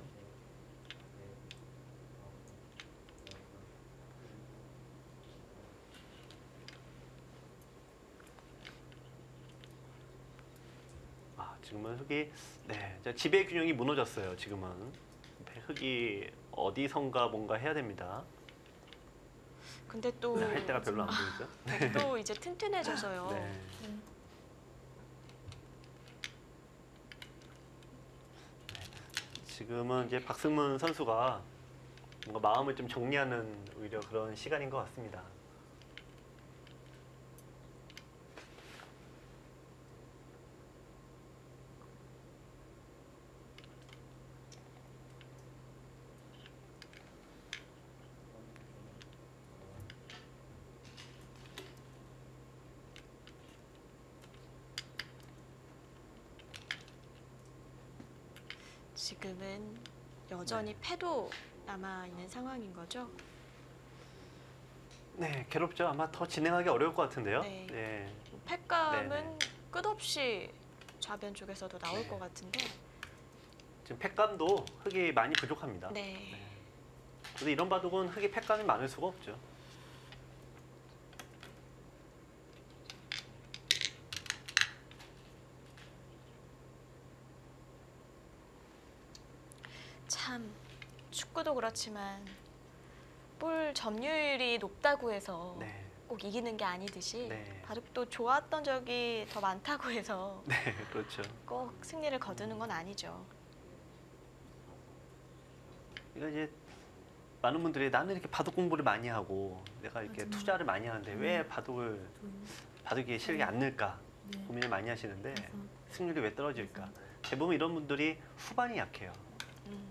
B: 지금은 흑이 지배 균형이 무너졌어요. 지금은 흑이 어디선가 뭔가 해야 됩니다.
A: 근데 또
B: 할 때가 별로 안 보이죠.
A: 또 이제 튼튼해져서요.
B: 네.
C: 네.
B: 지금은 이제 박승문 선수가 뭔가 마음을 좀 정리하는 오히려 그런 시간인 것 같습니다.
A: 지금은 여전히 패도 남아 있는 상황인 거죠.
B: 네, 괴롭죠. 아마 더 진행하기 어려울 것 같은데요.
A: 네.
B: 네.
A: 패감은
B: 네네.
A: 끝없이 좌변 쪽에서도 나올
B: 네.
A: 것 같은데.
B: 지금 팩감도 흑이 많이 부족합니다.
A: 네.
B: 그래서 이런 바둑은 흑이 팩감이 많을 수가 없죠.
A: 참 축구도 그렇지만 볼 점유율이 높다고 해서
B: 네.
A: 꼭 이기는 게 아니듯이
B: 네.
A: 바둑도 좋았던 적이 더 많다고 해서
B: 네, 그렇죠.
A: 꼭 승리를 거두는 건 아니죠.
B: 이거 이제 많은 분들이 나는 이렇게 바둑 공부를 많이 하고 내가 이렇게
C: 마지막.
B: 투자를 많이 하는데 왜 바둑이 실력이 안 늘까
C: 네.
B: 고민을 많이 하시는데
C: 다섯.
B: 승률이 왜 떨어질까? 대부분 이런 분들이 후반이 약해요.
A: 음,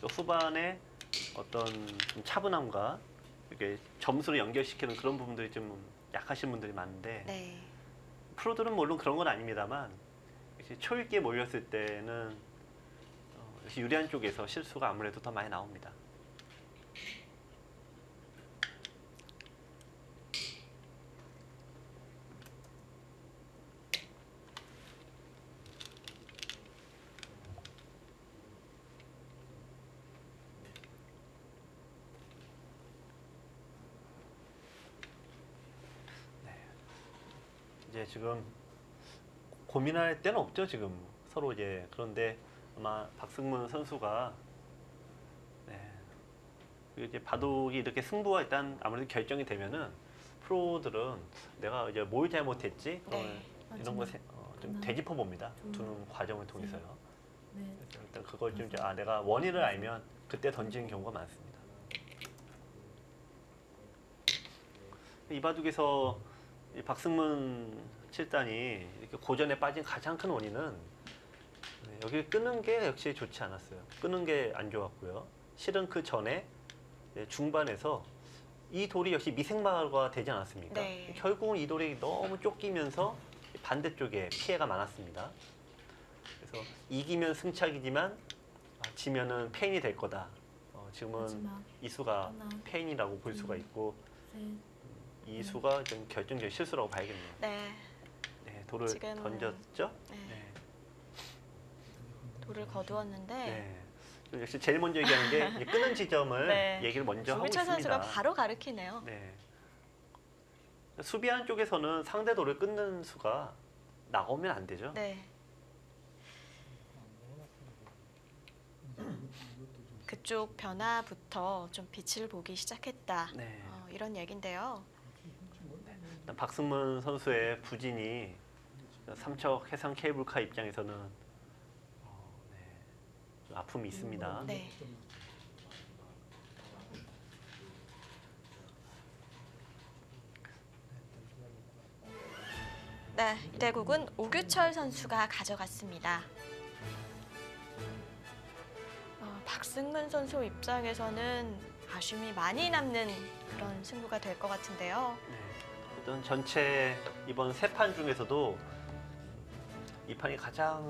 B: 또 후반에 어떤 좀 차분함과 이렇게 점수를 연결시키는 그런 부분들이 좀 약하신 분들이 많은데
A: 네.
B: 프로들은 물론 그런 건 아닙니다만 역시 초읽기에 몰렸을 때는 역시 유리한 쪽에서 실수가 아무래도 더 많이 나옵니다. 이제 지금 고민할 때는 없죠, 지금 서로 이제. 그런데 아마 박승문 선수가 그리고 이제 바둑이 이렇게 승부가 일단 아무래도 결정이 되면은 프로들은 내가 이제 뭘 잘못했지
A: 네.
B: 이런 거 좀
C: 하나,
B: 되짚어 봅니다.
C: 둘,
B: 두는 과정을 통해서요.
C: 네.
B: 그래서 일단 그걸 좀 이제 내가 원인을 알면 그때 던지는 경우가 많습니다. 이 바둑에서 이 박승문 7단이 이렇게 고전에 빠진 가장 큰 원인은 여기 끄는 게 역시 좋지 않았어요. 끄는 게 안 좋았고요. 실은 그 전에 중반에서 이 돌이 역시 미생마가 되지 않았습니까?
A: 네.
B: 결국은 이 돌이 너무 쫓기면서 반대쪽에 피해가 많았습니다. 그래서 이기면 승착이지만 지면은 패인이 될 거다. 지금은
C: 마지막.
B: 이 수가
C: 하나,
B: 패인이라고 볼 수가 있고
C: 셋.
B: 이 수가 좀 결정적인 실수라고 봐야겠네요.
A: 네.
B: 네, 돌을
A: 지금,
B: 던졌죠?
A: 네.
B: 네.
A: 돌을 거두었는데
B: 네. 좀 역시 제일 먼저 얘기하는 게 이제 끄는 지점을
A: 네.
B: 얘기를 먼저 하고
A: 조규철
B: 있습니다.
A: 선수가 바로 가르치네요.
B: 네. 수비하는 쪽에서는 상대 돌을 끊는 수가 나오면 안 되죠.
A: 네. 그쪽 변화부터 좀 빛을 보기 시작했다.
B: 네.
A: 이런 얘긴데요.
B: 일단 박승문 선수의 부진이 삼척 해상 케이블카 입장에서는 좀 아픔이 있습니다.
A: 네. 네, 이 대국은 오규철 선수가 가져갔습니다. 박승문 선수 입장에서는 아쉬움이 많이 남는 그런 승부가 될 것 같은데요.
B: 네. 일단 전체 이번 세 판 중에서도 이 판이 가장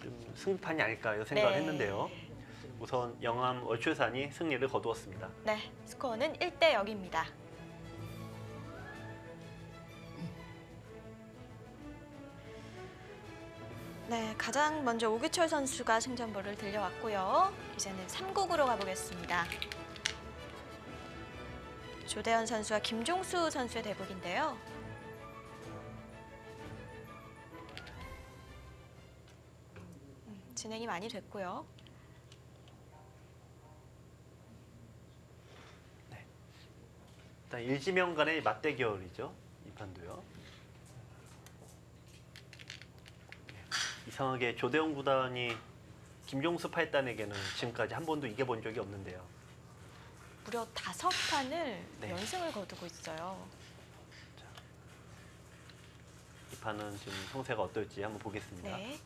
B: 좀 승판이 아닐까 이런 생각을
A: 네.
B: 했는데요. 우선 영암 월출산이 승리를 거두었습니다.
A: 네, 스코어는 1대 0입니다. 네, 가장 먼저 오규철 선수가 승전보를 들려왔고요. 이제는 3국으로 가보겠습니다. 조대현 선수와 김종수 선수의 대국인데요. 진행이 많이 됐고요.
B: 일단 일지명 간의 맞대결이죠. 이 판도요. 이상하게 조대영 구단이 김종수 8단에게는 지금까지 한 번도 이겨본 적이 없는데요.
A: 무려 5판을
B: 네.
A: 연승을 거두고 있어요.
B: 이 판은 지금 형세가 어떨지 한번 보겠습니다.
A: 네.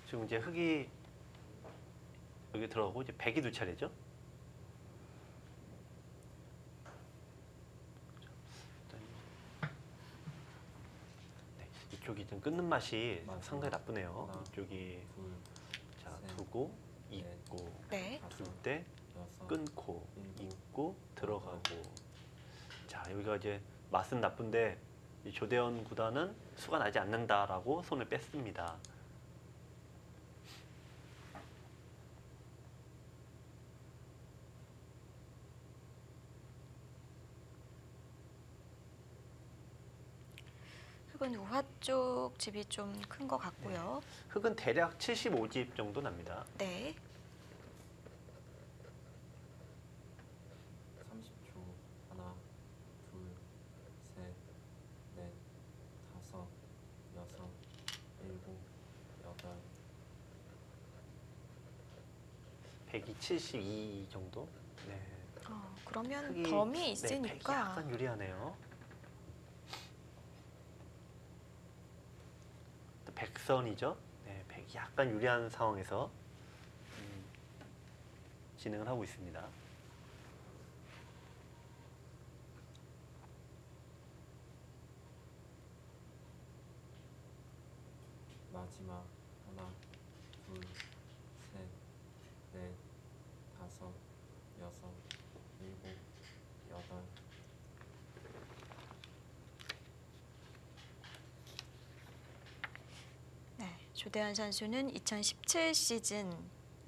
B: 지금 이제 흑이 여기 들어가고 이제 백이 두 차례죠. 네, 이쪽이 좀 끊는 맛이 상당히 나쁘네요.
D: 하나,
B: 이쪽이
D: 둘,
B: 자
D: 셋,
B: 두고
D: 넷,
B: 있고
A: 네.
B: 둘 때
D: 여섯,
B: 끊고
D: 일곱,
B: 있고 들어가고. 자, 여기가 이제 맛은 나쁜데 이 조대현 구단은 수가 나지 않는다라고 손을 뺐습니다.
A: 흙은 우화 쪽 집이 좀 큰 것 같고요.
B: 흙은 대략 75집 정도 납니다.
A: 네.
D: 30초. 하나, 둘, 셋, 넷, 다섯, 여섯, 일곱, 여덟.
B: 172 정도? 네.
A: 그러면
B: 흙이
A: 범위
B: 네,
A: 있으니까
B: 100이 약간 유리하네요. 또 백선이죠. 네, 100이 약간 유리한 상황에서 진행을 하고 있습니다.
D: 마지막. 하나, 둘, 셋, 넷, 다섯, 여섯, 일곱, 여덟.
A: 네, 조대현 선수는 2017 시즌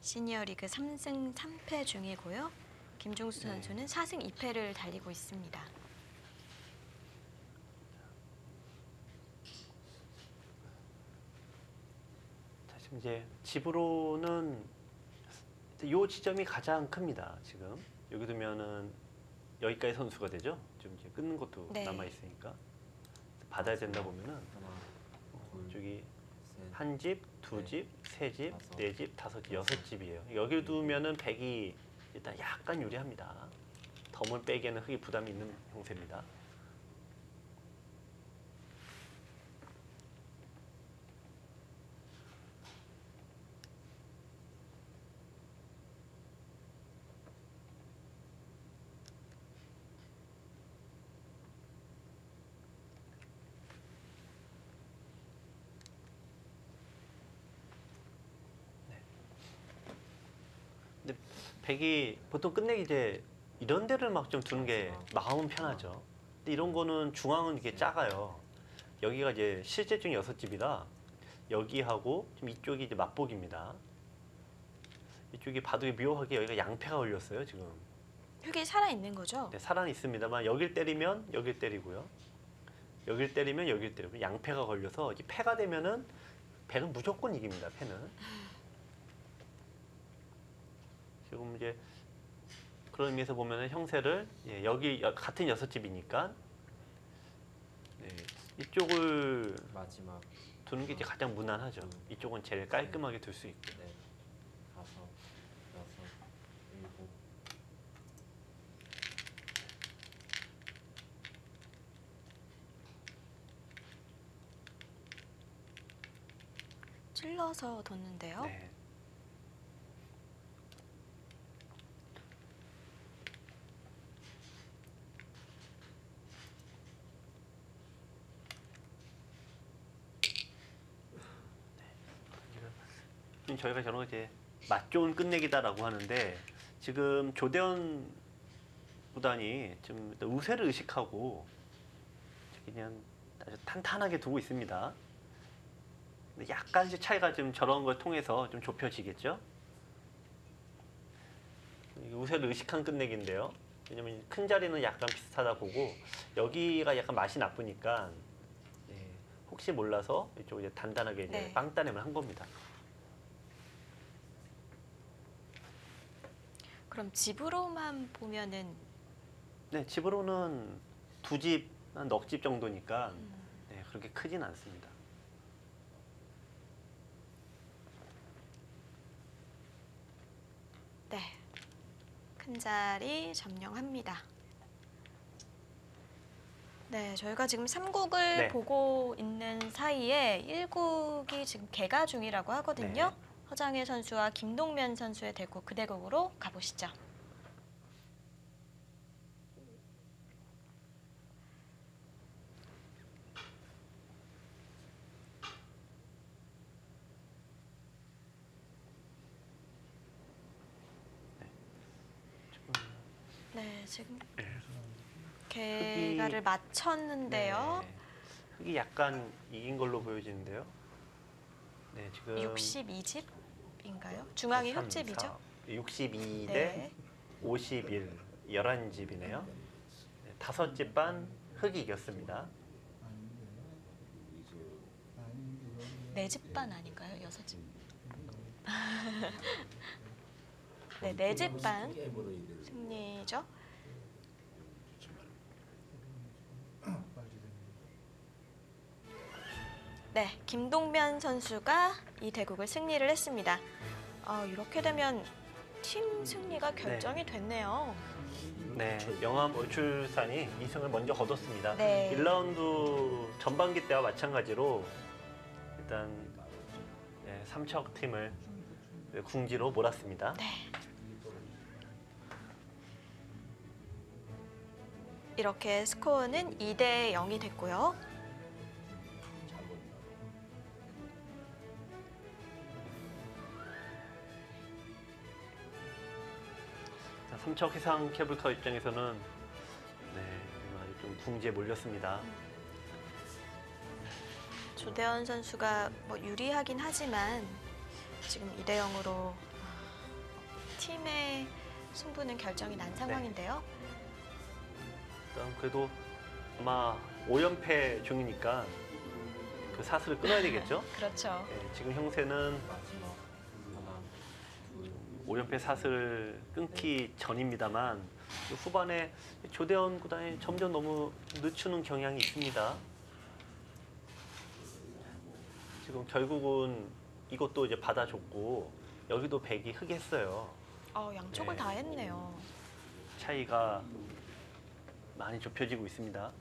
A: 시니어리그 3승 3패 중이고요. 김종수
B: 네.
A: 선수는 4승 2패를 달리고 있습니다.
B: 자, 지금 이제 집으로는 이 지점이 가장 큽니다. 지금 여기 두면은 여기까지 선수가 되죠. 좀 이제 끊는 것도
A: 네.
B: 남아 있으니까 받아야 된다 보면은
D: 하나, 둘,
B: 저기
D: 셋,
B: 한 집, 두
D: 네.
B: 집, 세 집,
D: 다섯,
B: 네 집, 다섯 집,
D: 여섯,
B: 여섯 집이에요. 여기를 두면은 100이 일단 약간 유리합니다. 덤을 빼기에는 흙이 부담이 있는 형태입니다. 근데 100이 보통 끝내기 이제 이런 데를 막 좀 두는 게 마음은 편하죠. 근데 이런 거는 중앙은 이게 작아요. 여기가 이제 실제중 6집이라 여기하고 좀 이쪽이 이제 맞복입니다. 이쪽이 바둑이 묘하게 여기가 양패가 걸렸어요, 지금.
A: 흙이 살아 있는 거죠?
B: 네, 살아는 있습니다만 여길 때리면 여길 때리고요. 여길 때리면 여길 때리고 양패가 걸려서 이제 패가 되면은 백은 무조건 이깁니다. 패는. 지금 이제 그런 의미에서 보면은 형세를 여기 같은 6집이니까 이쪽을
D: 마지막.
B: 두는 게 이제 가장 무난하죠. 이쪽은 제일 깔끔하게 둘 수 있고.
D: 넷, 다섯, 여섯, 일곱.
A: 찔러서 뒀는데요.
B: 네. 지금 저희가 저런 거 이제 맛 좋은 끝내기다라고 하는데 지금 조대현 구단이 좀 우세를 의식하고 그냥 아주 탄탄하게 두고 있습니다. 근데 약간씩 차이가 좀 저런 걸 통해서 좀 좁혀지겠죠. 이게 우세를 의식한 끝내기인데요. 왜냐면 큰 자리는 약간 비슷하다 보고 여기가 약간 맛이 나쁘니까 혹시 몰라서 이쪽 이제 단단하게 이제
A: 네.
B: 빵따냄을 한 겁니다.
A: 그럼 집으로만 보면은
B: 네, 집으로는 두 집, 한 넉 집 정도니까 네, 그렇게 크진 않습니다.
A: 네, 큰 자리 점령합니다. 네, 저희가 지금 3국을
B: 네.
A: 보고 있는 사이에 1국이 지금 개가 중이라고 하거든요.
B: 네.
A: 허장혜 선수와 김동면 선수의 대구 그 대국으로 가보시죠. 네, 지금
B: 네.
A: 개가를 맞췄는데요.
B: 네. 흑이 약간 이긴 걸로 보여지는데요. 네, 지금
A: 62집인가요? 중앙이 흑집이죠?
B: 62 대
A: 네.
B: 51, 11집이네요. 네, 5집 반 흑이 이겼습니다.
A: 4집 반 아닌가요? 6집? 네, 4집 반 승리죠. 네, 김동면 선수가 이 대국을 승리를 했습니다. 이렇게 되면 팀 승리가 결정이 됐네요.
B: 네, 영암 울출산이 2승을 먼저 거뒀습니다.
A: 네.
B: 1라운드 전반기 때와 마찬가지로 일단 삼척 팀을 궁지로 몰았습니다.
A: 네. 이렇게 스코어는 2대 0이 됐고요.
B: 자, 삼척 해상 케이블카 입장에서는 아주 좀 궁지에 몰렸습니다.
A: 조대원 선수가 뭐 유리하긴 하지만 지금 2대 0으로 팀의 승부는 결정이 난 상황인데요.
B: 일단 그래도 아마 5연패 중이니까 그 사슬을 끊어야 되겠죠?
A: 그렇죠.
B: 네, 지금 형세는
D: 마지막 하나, 둘,
B: 5연패 사슬을 끊기 전입니다만 그 후반에 조대원 구단이 점점 너무 늦추는 경향이 있습니다. 지금 결국은 이것도 이제 받아줬고 여기도 백이 흑했어요.
A: 양쪽을
B: 네.
A: 다 했네요.
B: 차이가 많이 좁혀지고 있습니다.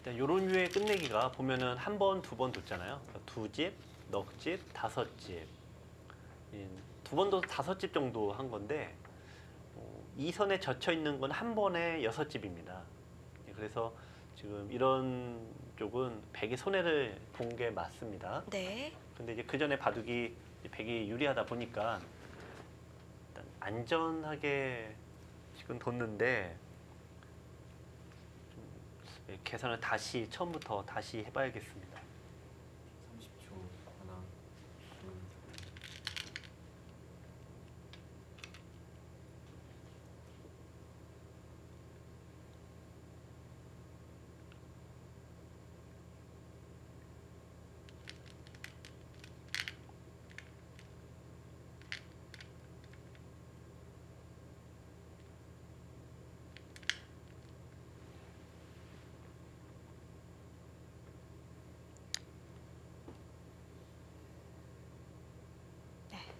B: 이런 류의 끝내기가 보면은 한 번, 두 번 뒀잖아요. 그러니까 2집, 넉 집, 5집. 2번도 5집 정도 한 건데 이 선에 젖혀 있는 건 한 번에 6집입니다. 그래서 지금 이런 쪽은 백이 손해를 본 게 맞습니다.
A: 네.
B: 근데 이제 그 전에 바둑이 백이 유리하다 보니까 일단 안전하게 지금 뒀는데 계산을 다시 처음부터 다시 해봐야겠습니다.
D: 30초 하나, 둘,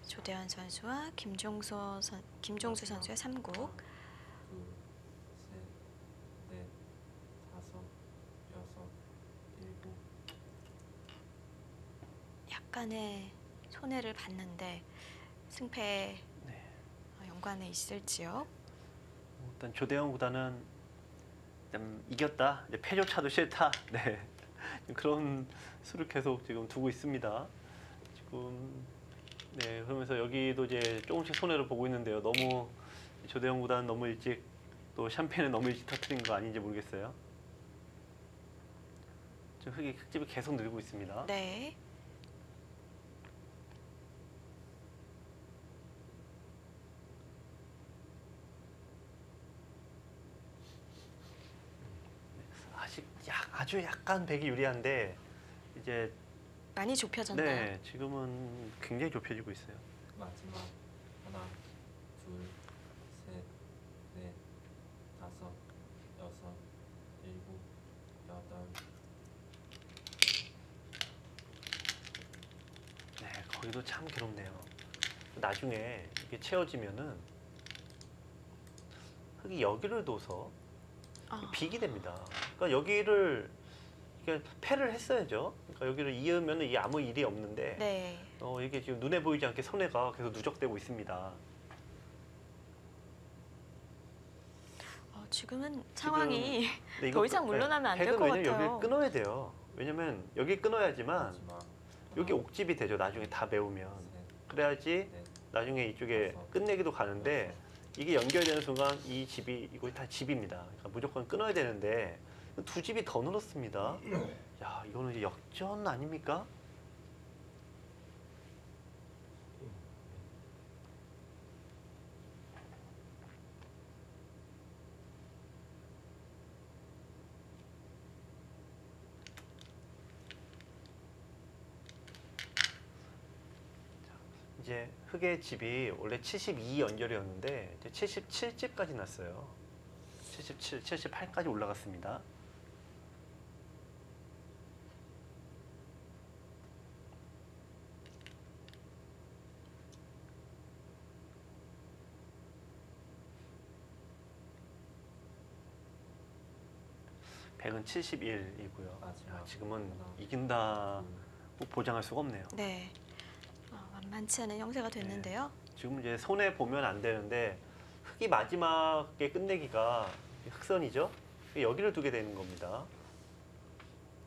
A: 조대원 선수와 김종수 선수의 3국.
D: 둘, 셋, 넷, 다섯, 여섯, 일곱.
A: 약간의 손해를 봤는데 승패에 연관에 있을지요?
B: 일단 조대원 구단은 일단 이겼다, 이제 패조차도 싫다, 네 그런 수를 계속 지금 두고 있습니다. 지금 그러면서 여기도 이제 조금씩 손해를 보고 있는데요. 너무 조대원 구단 너무 일찍 또 샴페인을 너무 일찍 터뜨린 거 아닌지 모르겠어요. 지금 흑집이 계속 늘고 있습니다.
A: 네.
B: 아주 약간 백이 유리한데 이제
A: 많이 좁혀졌나요?
B: 네, 지금은 굉장히 좁혀지고 있어요.
D: 마지막 하나, 둘, 셋, 넷, 다섯, 여섯, 일곱, 여덟.
B: 네, 거기도 참 괴롭네요. 나중에 이게 채워지면은 흙이 여기를 둬서
A: 아,
B: 빅이 됩니다. 그러니까 여기를 이게 패를 했어야죠. 그러니까 여기를 이으면 이게 아무 일이 없는데
A: 네.
B: 이게 지금 눈에 보이지 않게 손해가 계속 누적되고 있습니다.
A: 지금은 상황이
B: 근데
A: 더 이상 물러나면 안 될 것
B: 왜냐면
A: 같아요.
B: 여기 끊어야 돼요. 왜냐면 여기 끊어야지만
D: 마지막
B: 여기 옥집이 되죠. 나중에 다 메우면.
D: 셋,
B: 그래야지
D: 넷,
B: 나중에 이쪽에 끝내기도 가는데 이게 연결되는 순간 이 집이 이거 다 집입니다. 그러니까 무조건 끊어야 되는데 두 집이 더 늘었습니다. 야, 이거는 이제 역전 아닙니까? 이제 흙의 집이 원래 72 연결이었는데 이제 77집까지 났어요. 77, 78까지 올라갔습니다. 백은 71이고요.
D: 마지막
B: 지금은
D: 하나,
B: 이긴다 보장할 수가 없네요.
A: 네. 만만치 않은 형세가 됐는데요.
B: 지금 이제 손해 보면 안 되는데 흙이 마지막에 끝내기가 흑선이죠. 여기를 두게 되는 겁니다.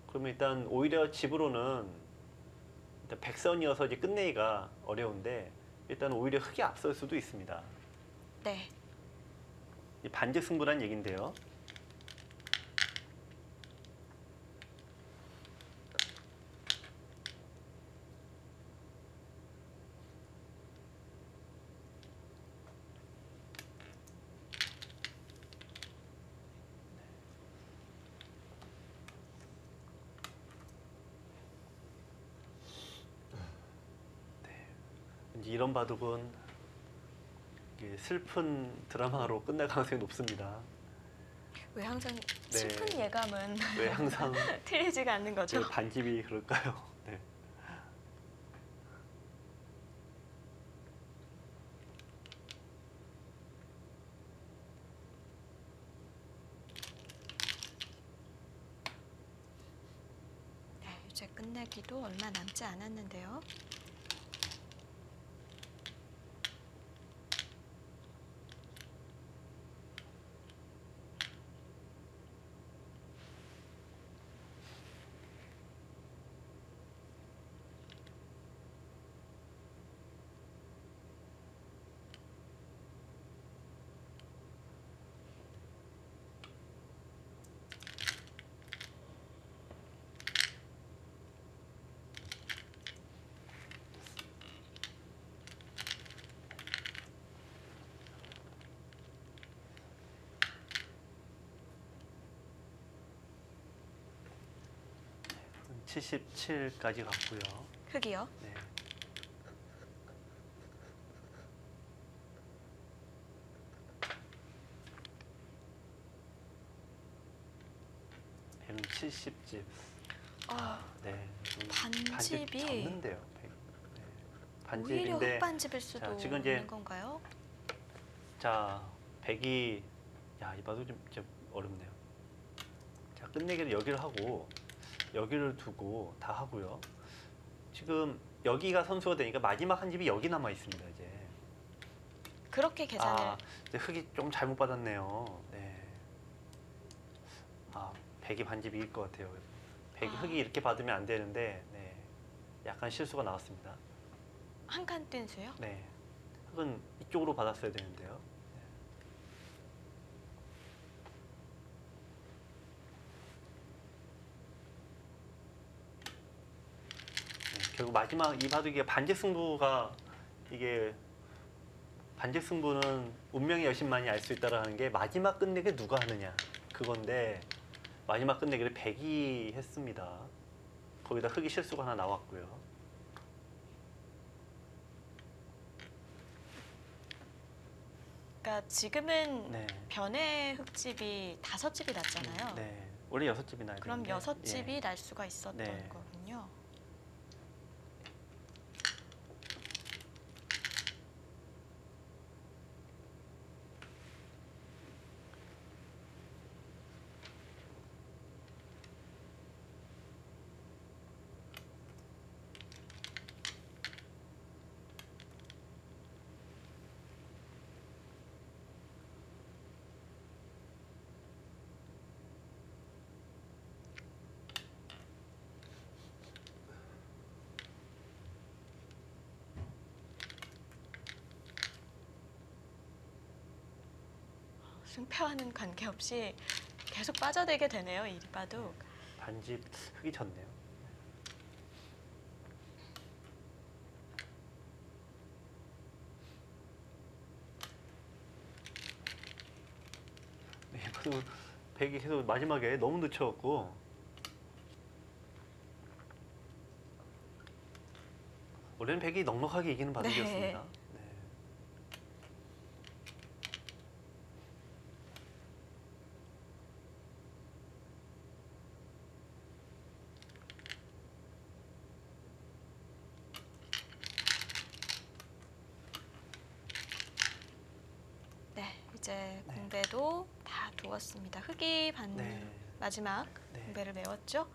B: 그러면 일단 오히려 집으로는 일단 백선이어서 이제 끝내기가 어려운데 일단 오히려 흙이 앞설 수도 있습니다.
A: 네.
B: 이 반즉 승부란 얘긴데요. 이제 이런 바둑은 이게 슬픈 드라마로 끝날 가능성이 높습니다.
A: 왜 항상
B: 네.
A: 슬픈 예감은
B: 왜 항상
A: 틀리지가 않는 거죠?
B: 왜 반집이 그럴까요? 네.
A: 네, 이제 끝내기도 얼마 남지 않았는데요.
B: 네. 77까지 갔고요.
A: 흙이요.
B: 네. 백은 70집. 네.
A: 반집이
B: 접는데요. 네.
A: 오히려
B: 반집인데
A: 흙반집일 수도
B: 자, 지금 이제
A: 있는 건가요?
B: 자, 백이 이 바둑 좀 어렵네요. 자, 끝내기를 여기를 하고 여기를 두고 다 하고요. 지금 여기가 선수가 되니까 마지막 한 집이 여기 남아 있습니다. 이제
A: 그렇게 계산을
B: 이제 흙이 좀 잘못 받았네요. 네. 백이 반집이 이길 것 같아요. 흙이 이렇게 받으면 안 되는데 네. 약간 실수가 나왔습니다.
A: 한 칸 뛴 수요?
B: 네. 흙은 이쪽으로 받았어야 되는데요. 결국 마지막 이 바둑이 반직 승부가 이게 반직 승부는 운명의 여신만이 알 수 있다라는 게 마지막 끝내기 누가 하느냐 그건데 마지막 끝내기를 백이 했습니다. 거기다 흙이 실수가 하나 나왔고요.
A: 그러니까 지금은
B: 네.
A: 변의 흙집이 5집이 났잖아요.
B: 네. 원래 6집이 나야
A: 그럼
B: 되는데
A: 6집이 날 수가 있었던
B: 네.
A: 거군요. 승패와는 관계없이 계속 빠져들게 되네요. 이 바둑.
B: 반집 흙이 졌네요. 네, 그래도 백이 계속 마지막에 너무 늦춰갖고 원래는 백이 넉넉하게 이기는 바둑이었습니다. 네.
A: 네, 이제
B: 네.
A: 공배도 다 두었습니다. 흑이
B: 네.
A: 마지막
B: 네.
A: 공배를 메웠죠.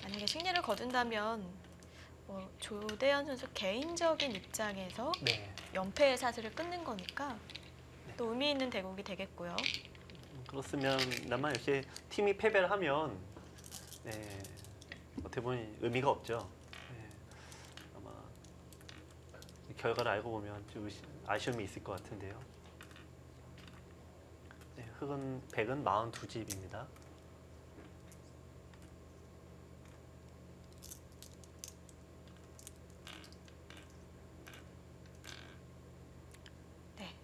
A: 만약에 승리를 거둔다면 조대현 선수 개인적인 입장에서
B: 네.
A: 연패의 사슬을 끊는 거니까 또 의미 있는 대국이 되겠고요.
B: 그렇으면 다만 역시 팀이 패배를 하면 네, 어떻게 보면 의미가 없죠. 네, 아마 결과를 알고 보면 좀 아쉬움이 있을 것 같은데요. 네, 흑은 백은 42집입니다.
A: 네,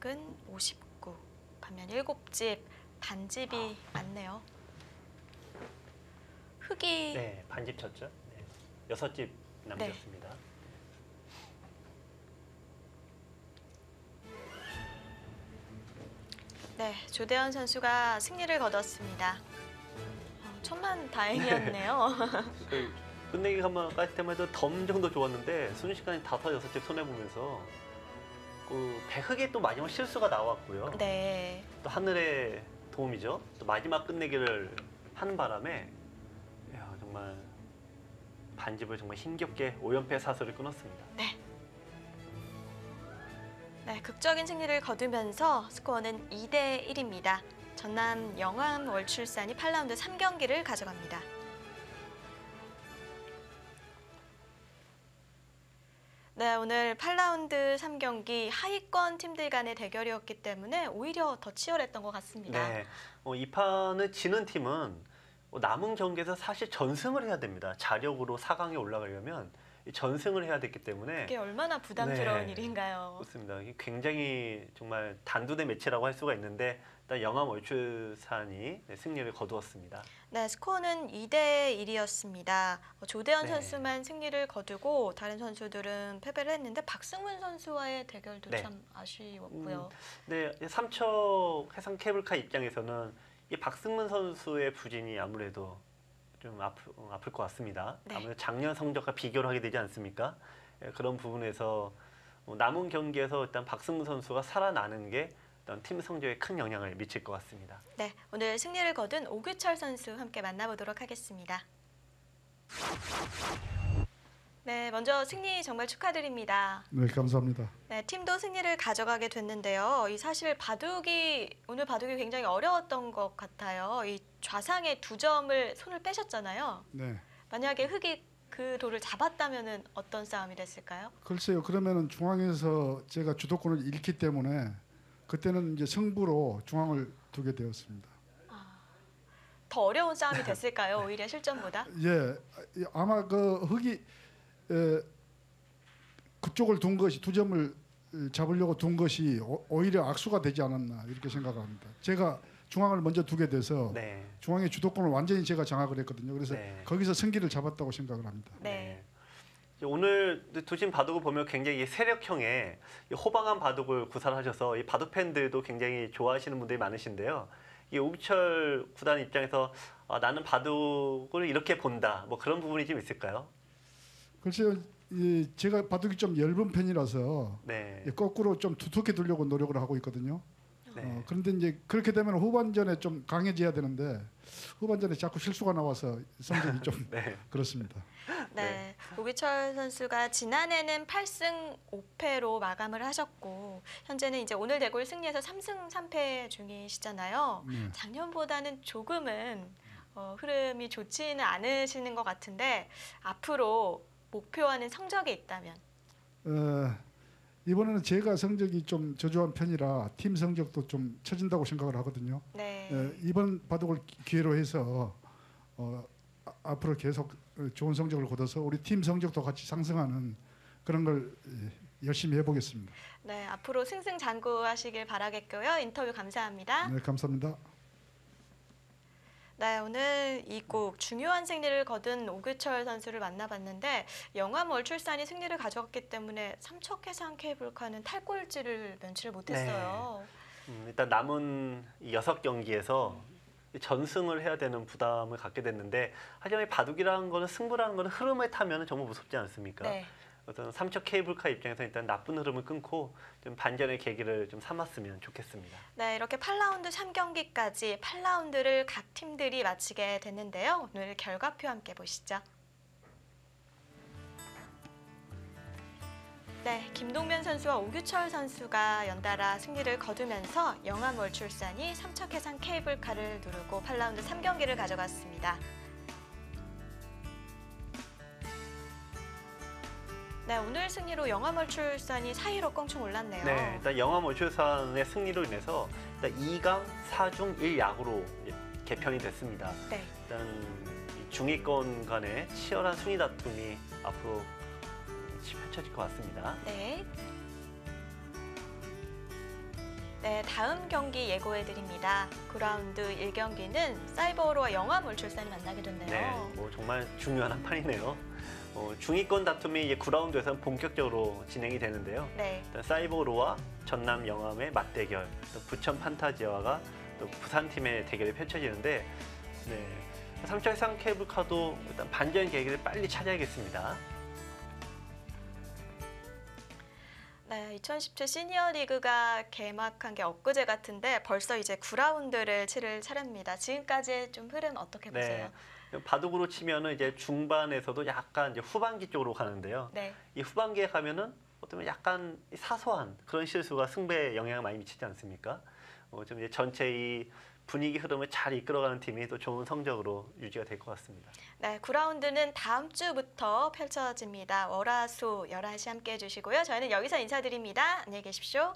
A: 흑은 59, 반면 7집 반집이 많네요. 흑이
B: 네, 반집 쳤죠. 네, 6집 남겼습니다.
A: 네, 조대현 선수가 승리를 거뒀습니다. 천만 다행이었네요.
B: 그 끝내기 한번 까지 때만 해도 덤 정도 좋았는데 순식간에 5, 6집 손해보면서 그 백흑이 또 마지막 실수가 나왔고요.
A: 네,
B: 또 하늘의 도움이죠. 또 마지막 끝내기를 하는 바람에 이야, 정말 반집을 정말 힘겹게 5연패 사슬을 끊었습니다.
A: 네, 극적인 승리를 거두면서 스코어는 2대 1입니다. 전남 영암 월출산이 8라운드 3경기를 가져갑니다. 네, 오늘 8라운드 3경기 하위권 팀들 간의 대결이었기 때문에 오히려 더 치열했던 것 같습니다.
B: 네, 이 판을 지는 팀은 남은 경기에서 사실 전승을 해야 됩니다. 자력으로 4강에 올라가려면 전승을 해야 됐기 때문에
A: 이게 얼마나 부담스러운
B: 네.
A: 일인가요?
B: 그렇습니다. 이게 굉장히 정말 단두대 매치라고 할 수가 있는데 일단 영암 월출산이 승리를 거두었습니다.
A: 네, 스코어는 2대 1이었습니다. 조대현
B: 네.
A: 선수만 승리를 거두고 다른 선수들은 패배를 했는데 박승문 선수와의 대결도
B: 네.
A: 참 아쉬웠고요.
B: 네, 삼척 해상 케이블카 입장에서는 이 박승문 선수의 부진이 아무래도 좀 아플 것 같습니다.
A: 네.
B: 아무래도 작년 성적과 비교를 하게 되지 않습니까? 예, 그런 부분에서 남은 경기에서 일단 박승문 선수가 살아나는 게 일단 팀 성적에 큰 영향을 미칠 것 같습니다.
A: 네, 오늘 승리를 거둔 오규철 선수 함께 만나보도록 하겠습니다. 네, 먼저 승리 정말 축하드립니다.
E: 네, 감사합니다.
A: 네, 팀도 승리를 가져가게 됐는데요. 이 사실 오늘 바둑이 굉장히 어려웠던 것 같아요. 이 좌상의 2점을 손을 빼셨잖아요.
E: 네,
A: 만약에 흑이 그 돌을 잡았다면은 어떤 싸움이 됐을까요?
E: 글쎄요. 그러면은 중앙에서 제가 주도권을 잃기 때문에 그때는 이제 승부로 중앙을 두게 되었습니다.
A: 더 어려운 싸움이 됐을까요? 오히려 실전보다?
E: 예, 아마 그 흑이 그쪽을 둔 것이 2점을 잡으려고 둔 것이 오히려 악수가 되지 않았나 이렇게 생각합니다. 제가 중앙을 먼저 두게 돼서
B: 네.
E: 중앙의 주도권을 완전히 제가 장악을 했거든요. 그래서
B: 네.
E: 거기서 승기를 잡았다고 생각을 합니다.
A: 네.
B: 이제 오늘 두신 바둑을 보면 굉장히 세력형의 이 호방한 바둑을 구사하셔서 이 바둑 팬들도 굉장히 좋아하시는 분들이 많으신데요. 이 오규철 구단 입장에서 나는 바둑을 이렇게 본다. 뭐 그런 부분이 좀 있을까요?
E: 글쎄요. 제가 바둑이 좀 얇은 편이라서
B: 네.
E: 거꾸로 좀 두텁게 두려고 노력을 하고 있거든요.
B: 네.
E: 그런데 이제 그렇게 되면 후반전에 좀 강해져야 되는데 후반전에 자꾸 실수가 나와서 성적이 좀
B: 네.
E: 그렇습니다.
A: 네, 오규철 선수가 지난해는 8승 5패로 마감을 하셨고 현재는 이제 오늘 대구를 승리해서 3승 3패 중이시잖아요.
E: 네.
A: 작년보다는 조금은 흐름이 좋지는 않으시는 것 같은데 앞으로 목표하는 성적이 있다면
E: 이번에는 제가 성적이 좀 저조한 편이라 팀 성적도 좀 처진다고 생각을 하거든요.
A: 네,
E: 이번 바둑을 기회로 해서 앞으로 계속 좋은 성적을 거둬서 우리 팀 성적도 같이 상승하는 그런 걸 열심히 해보겠습니다.
A: 네, 앞으로 승승장구하시길 바라겠고요. 인터뷰 감사합니다.
E: 네, 감사합니다.
A: 네, 오늘 이국 중요한 승리를 거둔 오규철 선수를 만나봤는데 영암월 출산이 승리를 가져갔기 때문에 삼척 해상 케이블카는 탈꼴찌를 면치를 못했어요.
B: 일단 남은 6경기에서 전승을 해야 되는 부담을 갖게 됐는데 하지만 이 바둑이라는 거는 승부라는 거는 흐름을 타면 정말 무섭지 않습니까?
A: 네.
B: 어떤 삼척 케이블카 입장에서 일단 나쁜 흐름을 끊고 좀 반전의 계기를 좀 삼았으면 좋겠습니다.
A: 네, 이렇게 8라운드 3경기까지 8라운드를 각 팀들이 마치게 됐는데요. 오늘 결과표 함께 보시죠. 네, 김동면 선수와 오규철 선수가 연달아 승리를 거두면서 영암월 출산이 삼척해상 케이블카를 누르고 8라운드 3경기를 가져갔습니다. 네, 오늘 승리로 영암월 출산이 4위로 껑충 올랐네요.
B: 네, 일단 영암 월출산의 승리로 인해서 일단 2강 4중 1약으로 개편이 됐습니다.
A: 네.
B: 일단 이 중위권 간의 치열한 순위 다툼이 앞으로 펼쳐질 것 같습니다.
A: 네. 네, 다음 경기 예고해 드립니다. 9라운드 1경기는 사이버로와 영암월 출산이 만나게 됐네요.
B: 네, 뭐 정말 중요한 한 판이네요. 중위권 다툼이 이제 9라운드에서는 본격적으로 진행이 되는데요.
A: 네.
B: 일단 사이버로와 전남 영암의 맞대결, 또 부천 판타지와가 또 부산팀의 대결이 펼쳐지는데, 네, 삼척해상 케이블카도 일단 반전 계기를 빨리 찾아야겠습니다.
A: 네, 2017 시니어 리그가 개막한 게 엊그제 같은데 벌써 이제 9라운드를 치를 차례입니다. 지금까지의 좀 흐름 어떻게 보세요?
B: 바둑으로 치면은 이제 중반에서도 약간 이제 후반기 쪽으로 가는데요.
A: 네.
B: 이 후반기에 가면은 어쩌면 약간 사소한 그런 실수가 승부에 영향을 많이 미치지 않습니까? 좀 이제 전체 이 분위기 흐름을 잘 이끌어가는 팀이 또 좋은 성적으로 유지가 될 것 같습니다.
A: 네, 9라운드는 다음 주부터 펼쳐집니다. 월화수 11시 함께 해주시고요. 저희는 여기서 인사드립니다. 안녕히 계십시오.